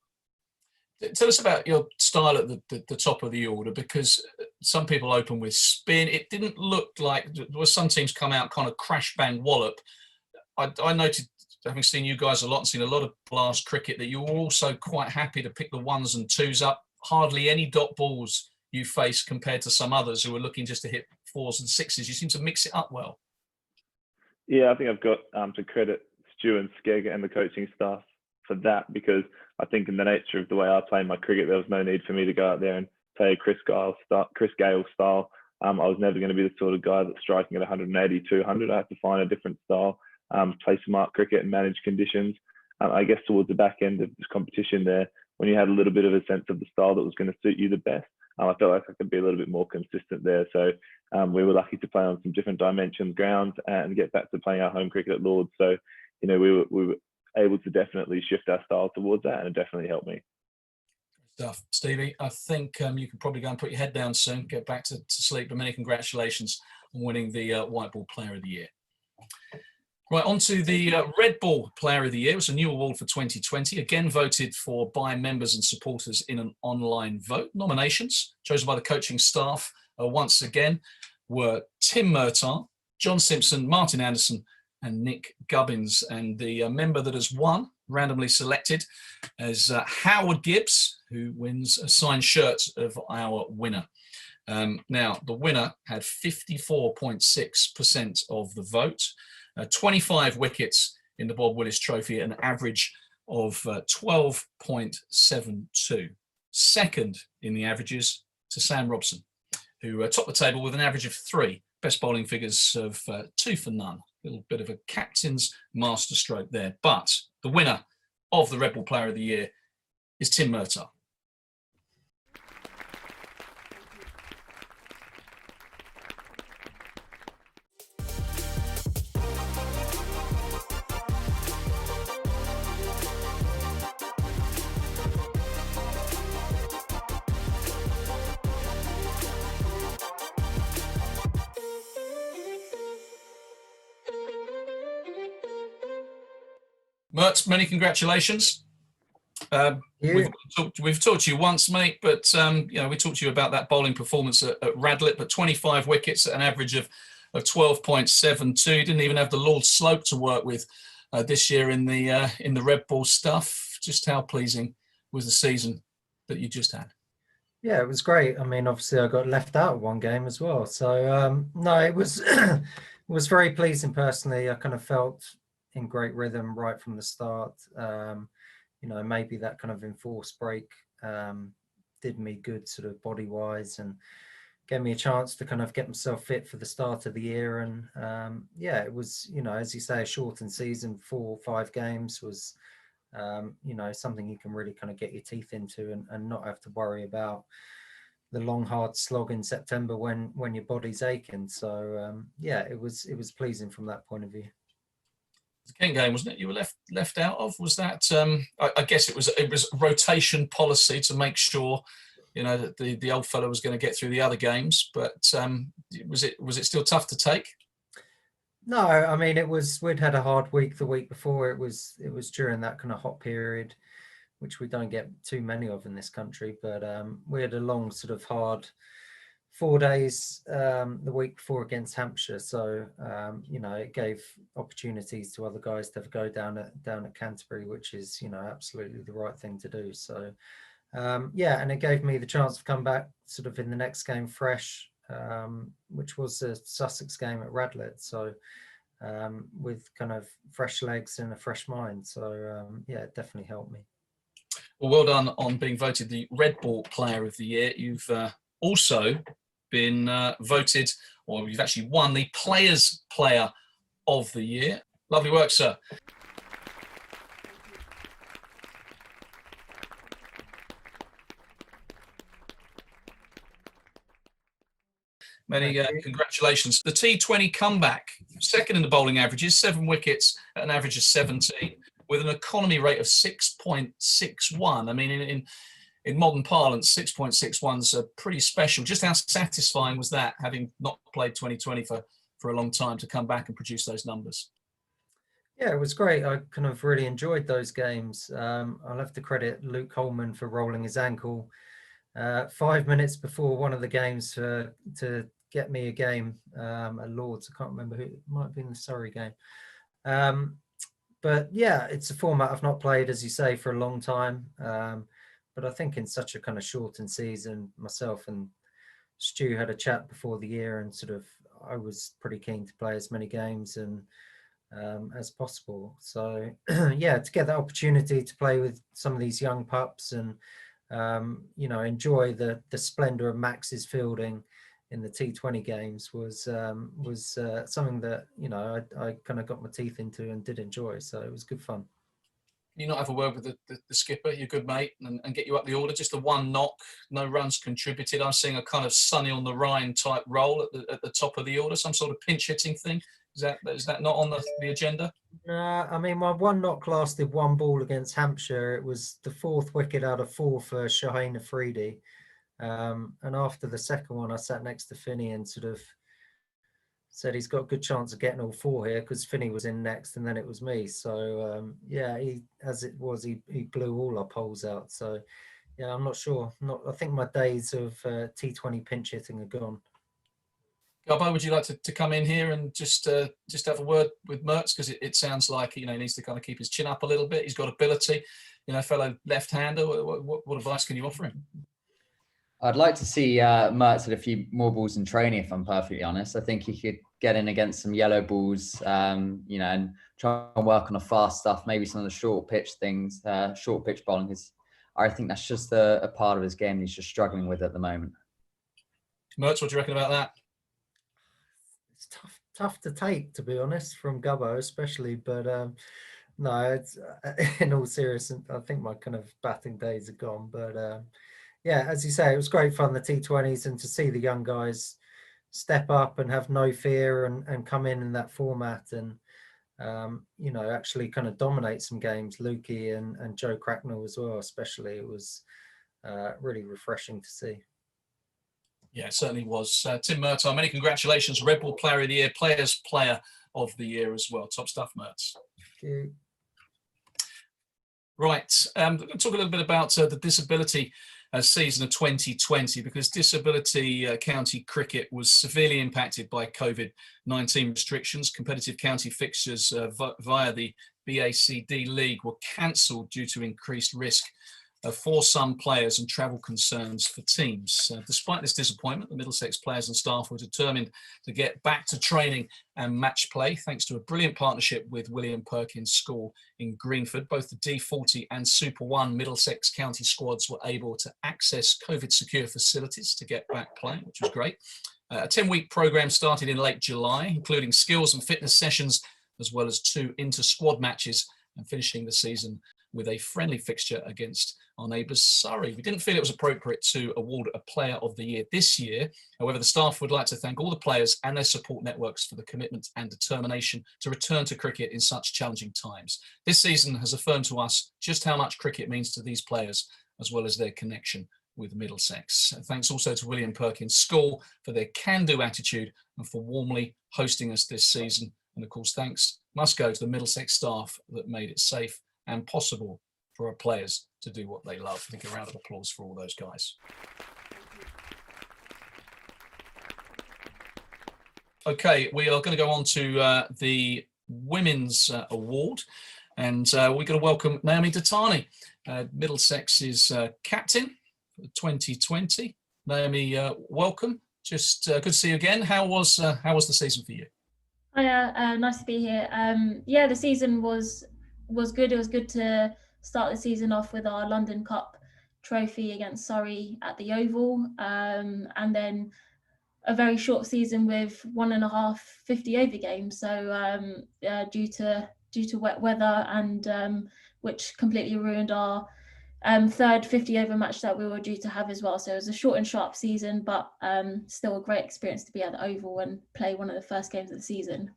Tell us about your style at the top of the order, because some people open with spin. It didn't look like there were some teams come out kind of crash bang wallop. I noted, having seen you guys a lot and seen a lot of blast cricket, that you were also quite happy to pick the 1s and 2s up. Hardly any dot balls you face compared to some others who were looking just to hit 4s and 6s. You seem to mix it up well. Yeah, I think I've got to credit Stu and Skeg and the coaching staff for that, because I think in the nature of the way I play my cricket, there was no need for me to go out there and play a Chris Gale style. I was never going to be the sort of guy that's striking at 180, 200. I had to find a different style, play smart cricket and manage conditions. I guess towards the back end of this competition there, when you had a little bit of a sense of the style that was going to suit you the best, I felt like I could be a little bit more consistent there. So we were lucky to play on some different dimensions grounds and get back to playing our home cricket at Lords. So, you know, we were able to definitely shift our style towards that, and it definitely helped me. Stuff, Stevie. I think you can probably go and put your head down soon, get back to sleep. But many congratulations on winning the White Ball Player of the Year. Right, on to the Red Ball Player of the Year. It was a new award for 2020, again voted for by members and supporters in an online vote. Nominations chosen by the coaching staff once again were Tim Murtagh, John Simpson, Martin Anderson and Nick Gubbins. And the member that has won, randomly selected, as Howard Gibbs, who wins a signed shirt of our winner. Now, the winner had 54.6% of the vote. 25 wickets in the Bob Willis Trophy, an average of 12.72. Second in the averages to Sam Robson, who topped the table with an average of 3. Best bowling figures of 2 for none. A little bit of a captain's masterstroke there. But the winner of the Red Ball Player of the Year is Tim Murtagh. Mert, many congratulations. We've talked to you once, mate, but you know, we talked to you about that bowling performance at Radlett, but 25 wickets at an average of 12.72. Didn't even have the Lord's Slope to work with this year in the Red Ball stuff. Just how pleasing was the season that you just had? Yeah, it was great. I mean, obviously I got left out of one game as well. So no, it was it was very pleasing personally. I kind of felt in great rhythm right from the start. You know, maybe that kind of enforced break did me good sort of body wise and gave me a chance to kind of get myself fit for the start of the year. And yeah, it was, you know, as you say, a shortened season, 4 or 5 games was, you know, something you can really kind of get your teeth into and not have to worry about the long hard slog in September when your body's aching. So yeah, it was pleasing from that point of view. The Kent game, wasn't it? You were left out of. Was that? I guess it was rotation policy to make sure, you know, that the old fellow was going to get through the other games. But was it still tough to take? No, I mean we'd had a hard week the week before. It was during that kind of hot period, which we don't get too many of in this country. But we had a long sort of hard 4 days the week before against Hampshire, so you know, it gave opportunities to other guys to go down at Canterbury, which is, you know, absolutely the right thing to do. So yeah, and it gave me the chance to come back sort of in the next game fresh, which was a Sussex game at Radlett. So with kind of fresh legs and a fresh mind. So yeah, it definitely helped me. Well done on being voted the Red Ball Player of the Year. You've also been voted, or you've actually won the Players Player of the Year. Lovely work, sir. Many congratulations. The T20 comeback, second in the bowling averages, 7 wickets at an average of 17, with an economy rate of 6.61. I mean, in modern parlance, 6.61 is pretty special. Just how satisfying was that, having not played 2020 for a long time, to come back and produce those numbers? Yeah, it was great. I kind of really enjoyed those games. I'll have to credit Luke Coleman for rolling his ankle 5 minutes before one of the games to get me a game at Lords. I can't remember who, it might have been the Surrey game. But yeah, it's a format I've not played, as you say, for a long time. But I think in such a kind of shortened season, myself and Stu had a chat before the year, and sort of I was pretty keen to play as many games and as possible. So yeah, to get that opportunity to play with some of these young pups and you know, enjoy the splendor of Max's fielding in the T20 games was something that, you know, I kind of got my teeth into and did enjoy. So it was good fun. Can you not have a word with the skipper, your good mate, and get you up the order? Just the one knock, no runs contributed. I'm seeing a kind of Sunny on the Rhine type role at the top of the order, some sort of pinch hitting thing. Is that not on the agenda? No, I mean, my one knock lasted one ball against Hampshire. It was the 4th wicket out of 4 for Shaheen Afridi. And after the second one, I sat next to Finney and sort of said he's got a good chance of getting all 4 here, because Finney was in next and then it was me. So yeah, he blew all our poles out. So yeah, I'm not sure. I think my days of T20 pinch hitting are gone. Gobbo, would you like to come in here and just have a word with Mertz? Because it sounds like, you know, he needs to kind of keep his chin up a little bit. He's got ability, you know, fellow left-hander. What advice can you offer him? I'd like to see Mertz at a few more balls in training, if I'm perfectly honest. I think he could get in against some yellow balls, you know, and try and work on the fast stuff, maybe some of the short pitch things, short pitch bowling. Because I think that's just a part of his game he's just struggling with at the moment. Mertz, what do you reckon about that? It's tough to take, to be honest, from Gubbo especially. But no, it's in all seriousness, I think my kind of batting days are gone. But yeah, as you say, it was great fun, the T20s, and to see the young guys step up and have no fear and come in that format and, you know, actually kind of dominate some games. Lukey and Joe Cracknell as well, especially. It was really refreshing to see. Yeah, it certainly was. Tim Mertz, many congratulations. Red Ball Player of the Year, Players Player of the Year as well. Top stuff, Mertz. Thank you. Right, I'm going to talk a little bit about the disability season of 2020, because disability county cricket was severely impacted by COVID-19 restrictions. Competitive county fixtures via the BACD League were cancelled due to increased risk for some players and travel concerns for teams. Despite this disappointment, the Middlesex players and staff were determined to get back to training and match play, thanks to a brilliant partnership with William Perkins School in Greenford. Both the D40 and Super 1 Middlesex County squads were able to access COVID-secure facilities to get back playing, which was great. A 10-week programme started in late July, including skills and fitness sessions, as well as 2 inter-squad matches, and finishing the season with a friendly fixture against our neighbours Surrey. We didn't feel it was appropriate to award a Player of the Year this year. However, the staff would like to thank all the players and their support networks for the commitment and determination to return to cricket in such challenging times. This season has affirmed to us just how much cricket means to these players, as well as their connection with Middlesex. Thanks also to William Perkins School for their can-do attitude and for warmly hosting us this season. And of course, thanks must go to the Middlesex staff that made it safe and possible for our players to do what they love. I think a round of applause for all those guys. Okay, we are going to go on to the Women's Award, and we're going to welcome Naomi Datani, Middlesex's captain for 2020. Naomi, welcome. Just good to see you again. How was the season for you? Hiya, nice to be here. Yeah, the season was good. It was good to start the season off with our London Cup trophy against Surrey at the Oval, and then a very short season with 1.5 50-over games. So due to wet weather, and which completely ruined our third 50-over match that we were due to have as well. So it was a short and sharp season, but still a great experience to be at the Oval and play one of the first games of the season.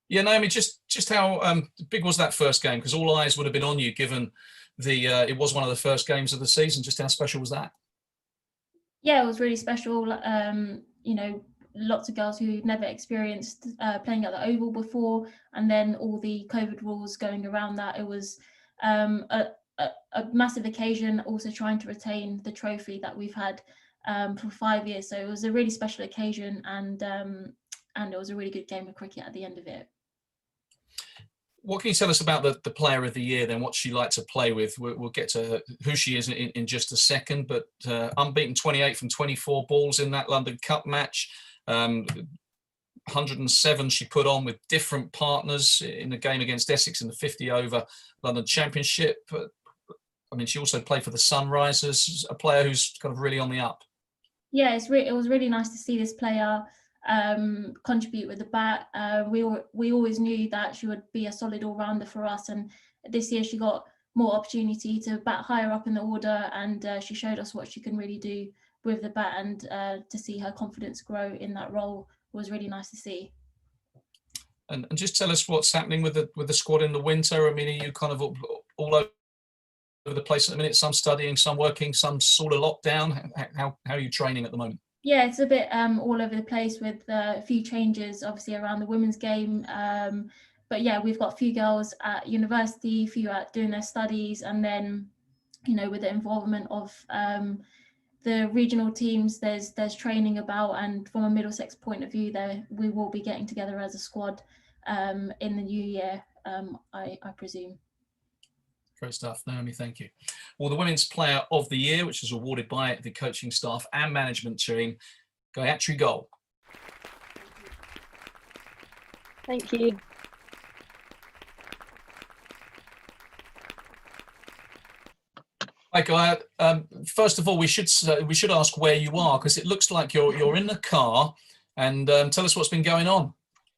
Yeah, Naomi, just how big was that first game? Because all eyes would have been on you, given it was one of the first games of the season. Just how special was that? Yeah, it was really special. You know, lots of girls who've never experienced playing at the Oval before, and then all the COVID rules going around that. It was a massive occasion, also trying to retain the trophy that we've had for 5 years. So it was a really special occasion, and it was a really good game of cricket at the end of it. What can you tell us about the Player of the Year then? What she liked to play with? We'll get to who she is in just a second, but unbeaten 28 from 24 balls in that London Cup match. 107 she put on with different partners in the game against Essex in the 50-over London Championship. I mean, she also played for the Sunrisers, a player who's kind of really on the up. Yeah, it was really nice to see this player contribute with the bat. We always knew that she would be a solid all-rounder for us, and this year she got more opportunity to bat higher up in the order, and she showed us what she can really do with the bat, and to see her confidence grow in that role was really nice to see. And just tell us what's happening with the squad in the winter. I mean, are you kind of all over the place at the minute? Some studying, some working, some sort of lockdown. How are you training at the moment? Yeah, it's a bit all over the place with a few changes, obviously, around the women's game. But yeah, we've got a few girls at university, a few out doing their studies, and then, you know, with the involvement of the regional teams, there's training about, and from a Middlesex point of view, we will be getting together as a squad in the new year, I presume. Great stuff, Naomi, thank you. Well, the Women's Player of the Year, which is awarded by the coaching staff and management team, Gayatri Goal. Thank you. Hi, Guy. First of all, we should ask where you are, because it looks like you're in the car, and tell us what's been going on.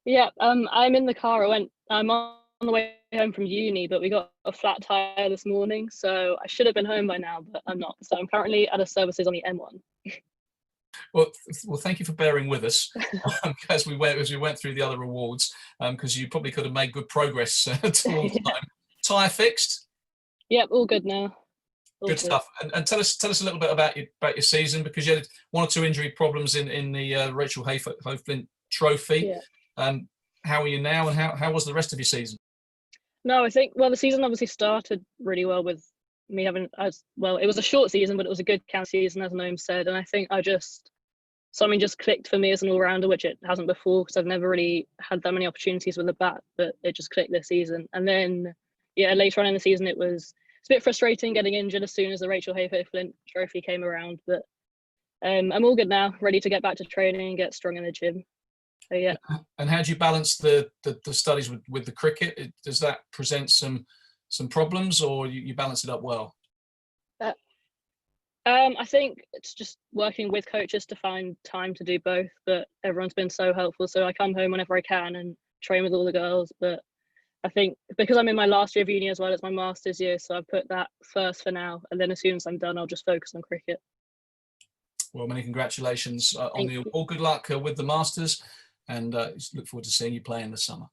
Yeah, I'm in the car. I'm on the way home from uni, but we got a flat tire this morning, so I should have been home by now, but I'm not. So I'm currently at a services on the M1. Well, thank you for bearing with us as we went through the other awards, because you probably could have made good progress towards time. Tire fixed? Yep, all good now. Good stuff. And tell us a little bit about your season, because you had one or two injury problems in the Rachel Hayflint Trophy. Yeah. How are you now, and how was the rest of your season? No, I think, well, the season obviously started really well with me having, it was a short season, but it was a good count season, as Noam said. And I think something just clicked for me as an all-rounder, which it hasn't before, because I've never really had that many opportunities with the bat, but it just clicked this season. And then, yeah, later on in the season, it's a bit frustrating getting injured as soon as the Rachel Hayflint Trophy came around, but I'm all good now, ready to get back to training and get strong in the gym. So, yeah. And how do you balance the studies with the cricket? Does that present some problems, or you balance it up well? I think it's just working with coaches to find time to do both, but everyone's been so helpful. So I come home whenever I can and train with all the girls. But I think because I'm in my last year of uni as well as my master's year, so I've put that first for now. And then as soon as I'm done, I'll just focus on cricket. Well, many congratulations on the award. Good luck with the Masters, and look forward to seeing you play in the summer.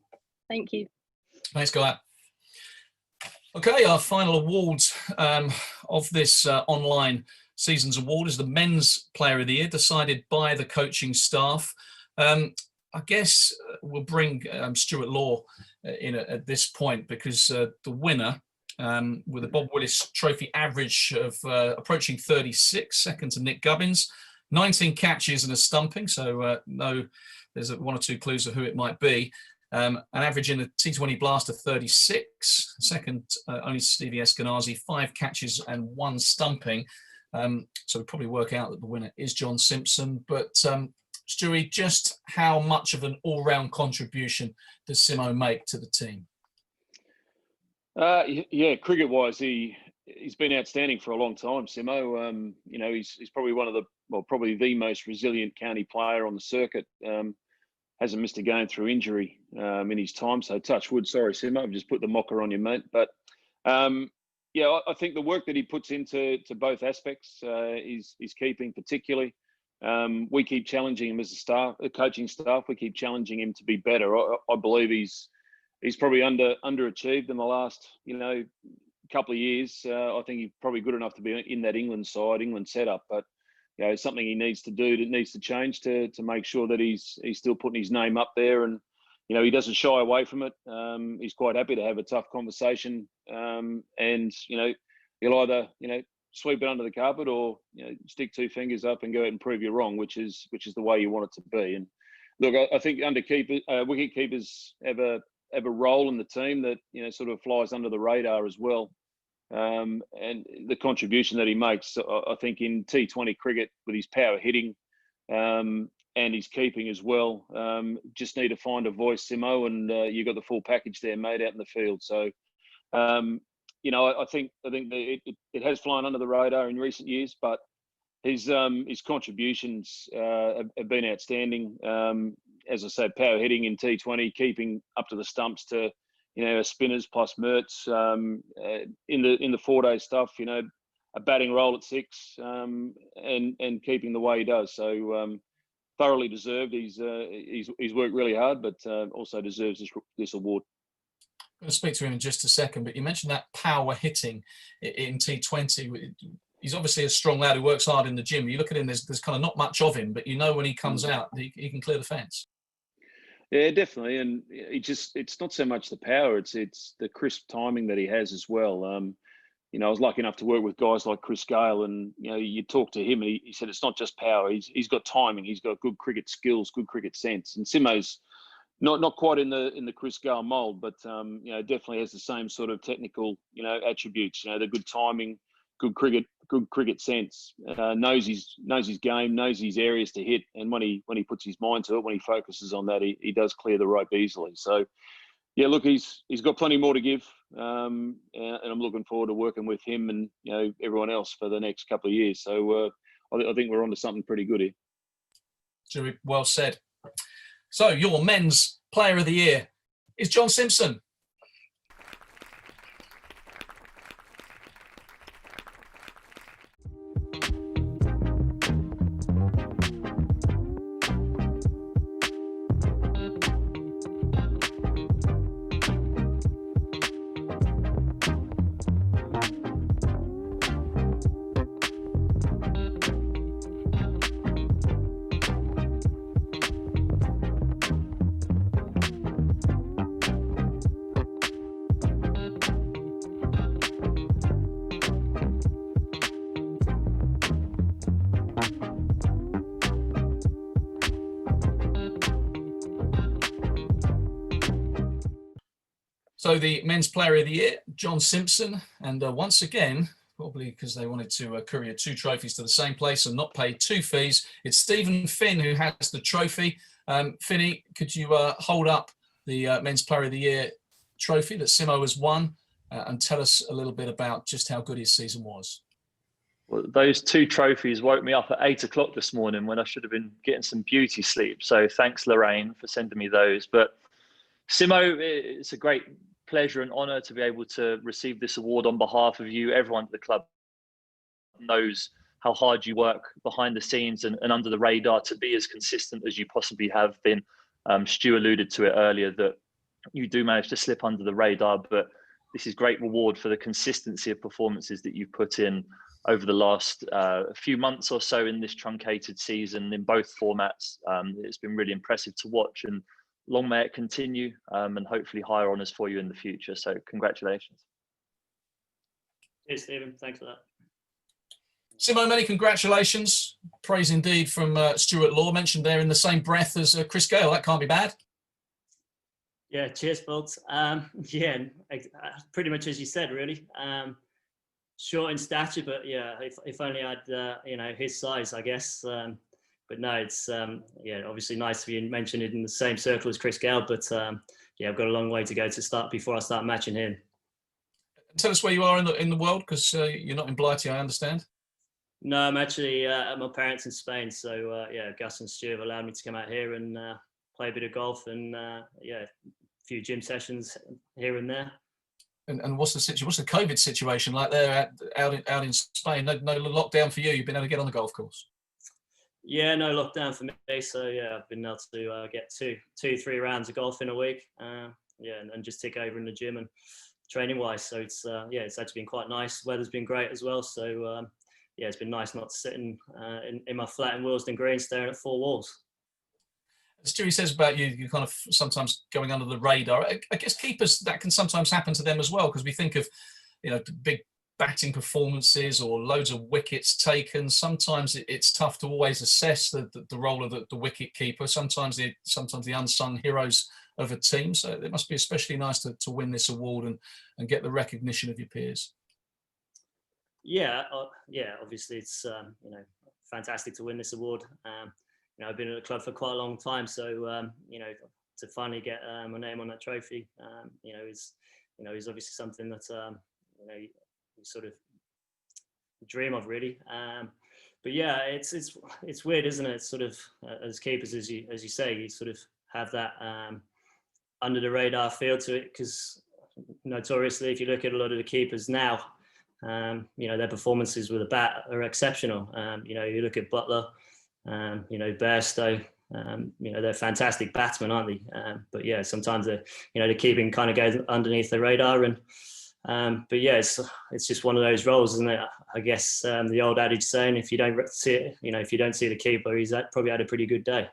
Thank you. Thanks, Guy. Okay, our final awards of this online season's award is the Men's Player of the Year, decided by the coaching staff. I guess we'll bring Stuart Law in at this point, because the winner, with a Bob Willis Trophy average of approaching 36, second to Nick Gubbins, 19 catches and a stumping, so there's one or two clues of who it might be. An average in the T20 Blast of 36, second only Stevie Eskenazi, 5 catches and 1 stumping. So we probably work out that the winner is John Simpson. But Stewie, just how much of an all-round contribution does Simo make to the team? Yeah, cricket-wise, he's been outstanding for a long time, Simo. He's probably probably the most resilient county player on the circuit. Hasn't missed a game through injury in his time. So touch wood. Sorry, Simo, I've just put the mocker on you, mate. But yeah, I think the work that he puts into both aspects is keeping, particularly. We keep challenging him as a staff, the coaching staff. We keep challenging him to be better. I believe he's probably underachieved in the last couple of years. I think he's probably good enough to be in that England setup, but it's something he needs to do. It needs to change to make sure that he's still putting his name up there, and he doesn't shy away from it. He's quite happy to have a tough conversation, and he'll either sweep it under the carpet or stick 2 fingers up and go out and prove you're wrong, which is the way you want it to be. And look, I think wicket keepers have a role in the team that sort of flies under the radar as well. And the contribution that he makes, I think, in T20 cricket with his power hitting and his keeping as well, just need to find a voice, Simo, and you've got the full package there, mate, out in the field. So, I think that it has flown under the radar in recent years, but his contributions have been outstanding. As I said, power hitting in T20, keeping up to the stumps to, spinners plus Mertz, in the 4-day stuff, a batting role at 6, and keeping the way he does. So thoroughly deserved. He's worked really hard, but also deserves this award. I'm going to speak to him in just a second, but you mentioned that power hitting in T20. He's obviously a strong lad who works hard in the gym. You look at him, there's kind of not much of him, but when he comes out, he can clear the fence. Yeah, definitely. And it's not so much the power, it's the crisp timing that he has as well. I was lucky enough to work with guys like Chris Gale, and you talk to him, and he said it's not just power. He's got timing. He's got good cricket skills, good cricket sense. And Simo's not quite in the Chris Gale mould, but definitely has the same sort of technical attributes. The good timing, good cricket sense. Knows his game, knows his areas to hit, and when he puts his mind to it, when he focuses on that, he does clear the rope easily. So. Yeah, look, he's got plenty more to give, and I'm looking forward to working with him and everyone else for the next couple of years. So I think we're onto something pretty good here. Jury, well said. So your men's player of the year is John Simpson. So the men's player of the year, John Simpson, and once again, probably because they wanted to courier 2 trophies to the same place and not pay 2 fees, it's Stephen Finn who has the trophy. Finny, could you hold up the men's player of the year trophy that Simo has won and tell us a little bit about just how good his season was? Well, those 2 trophies woke me up at 8 o'clock this morning when I should have been getting some beauty sleep. So thanks, Lorraine, for sending me those. But Simo, it's a great pleasure and honour to be able to receive this award on behalf of you. Everyone at the club knows how hard you work behind the scenes and under the radar to be as consistent as you possibly have been. Stu alluded to it earlier that you do manage to slip under the radar, but this is great reward for the consistency of performances that you've put in over the last few months or so in this truncated season in both formats. It's been really impressive to watch, and long may it continue, and hopefully higher honours for you in the future. So congratulations. Cheers, Stephen. Thanks for that. Simo, many congratulations. Praise indeed from Stuart Law, mentioned there in the same breath as Chris Gale. That can't be bad. Yeah, cheers, folks. Yeah, pretty much as you said, really. Short in stature, but yeah, if only I had, his size, I guess. But no, it's obviously nice to be mentioned in the same circle as Chris Gale. But yeah, I've got a long way to go before I start matching him. Tell us where you are in the world, because you're not in Blighty, I understand. No, I'm actually at my parents in Spain. So yeah, Gus and Stu have allowed me to come out here and play a bit of golf and a few gym sessions here and there. And what's the situation? What's the COVID situation like there out in Spain? No lockdown for you. You've been able to get on the golf course. Yeah, no lockdown for me. So yeah, I've been able to get 3 rounds of golf in a week. And just tick over in the gym and training wise. So it's it's actually been quite nice. Weather's been great as well. So it's been nice not sitting in my flat in Willesden Green staring at 4 walls. As Stewie says about you kind of sometimes going under the radar. I guess keepers, that can sometimes happen to them as well, because we think of big batting performances or loads of wickets taken. Sometimes it's tough to always assess the role of the wicket keeper. Sometimes the unsung heroes of a team. So it must be especially nice to win this award and get the recognition of your peers. Yeah, obviously it's fantastic to win this award. I've been at the club for quite a long time, so to finally get my name on that trophy, is obviously something that you sort of dream of, really. yeah, it's weird, isn't it? Sort of as keepers, as you say, you sort of have that under the radar feel to it, because notoriously, if you look at a lot of the keepers now, their performances with a bat are exceptional. You look at Butler, Bairstow, they're fantastic batsmen, aren't they? But yeah, sometimes the keeping kind of goes underneath the radar, and but yeah, it's just one of those roles, isn't it? I guess the old adage saying, if you don't see it, if you don't see the keeper, he's probably had a pretty good day.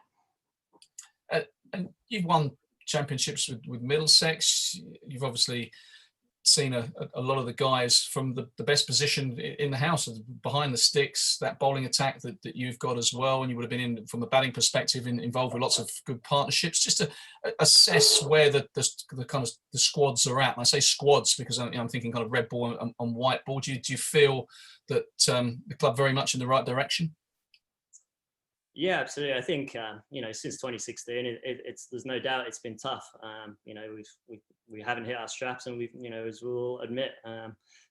And you've won championships with Middlesex. You've obviously seen a lot of the guys from the best position in the house, behind the sticks, that bowling attack that you've got as well, and you would have been in from the batting perspective involved with lots of good partnerships. Just to assess where the kind of the squads are at. And I say squads because I'm thinking kind of red ball and white ball. Do you feel that the club very much in the right direction? Yeah, absolutely. I think since 2016, there's no doubt it's been tough. We haven't hit our straps, and as we'll all admit,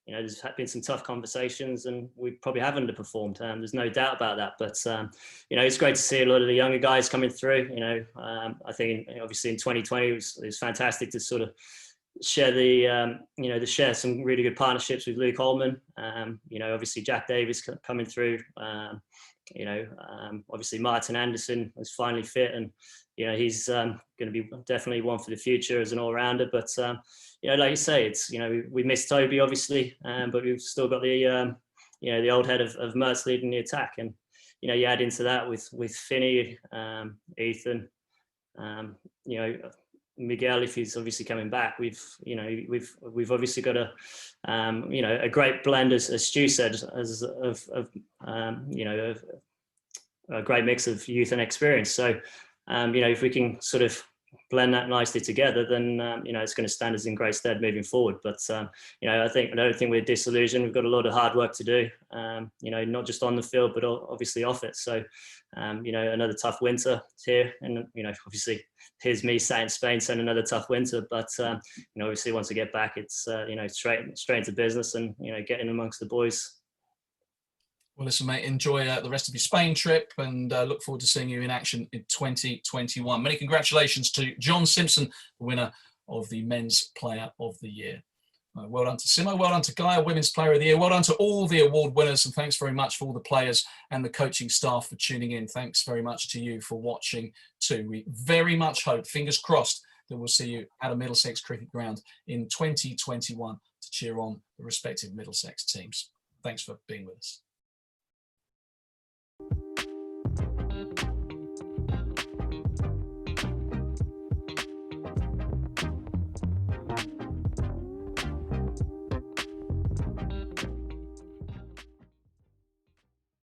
there's been some tough conversations, and we probably have underperformed. There's no doubt about that. But it's great to see a lot of the younger guys coming through. I think obviously in 2020 it was fantastic to sort of share share some really good partnerships with Luke Holman. Obviously Jack Davis coming through. Obviously Martin Anderson is finally fit, and he's going to be definitely one for the future as an all-rounder. But like you say, it's we missed Toby obviously, but we've still got the the old head of Mertz leading the attack, and you add into that with Finney, Ethan, Miguel, if he's obviously coming back. We've obviously got a great blend, as Stu said, of a great mix of youth and experience. So if we can sort of blend that nicely together, then it's going to stand us in great stead moving forward. But I don't think we're disillusioned. We've got a lot of hard work to do, not just on the field but obviously off it. So another tough winter here, and obviously here's me sat in Spain saying another tough winter, but obviously once I get back, it's straight into business and getting amongst the boys. Well, listen, mate, enjoy the rest of your Spain trip, and look forward to seeing you in action in 2021. Many congratulations to John Simpson, the winner of the Men's Player of the Year. Well done to Simo, well done to Gaia, Women's Player of the Year, well done to all the award winners, and thanks very much for all the players and the coaching staff for tuning in. Thanks very much to you for watching too. We very much hope, fingers crossed, that we'll see you at a Middlesex cricket ground in 2021 to cheer on the respective Middlesex teams. Thanks for being with us.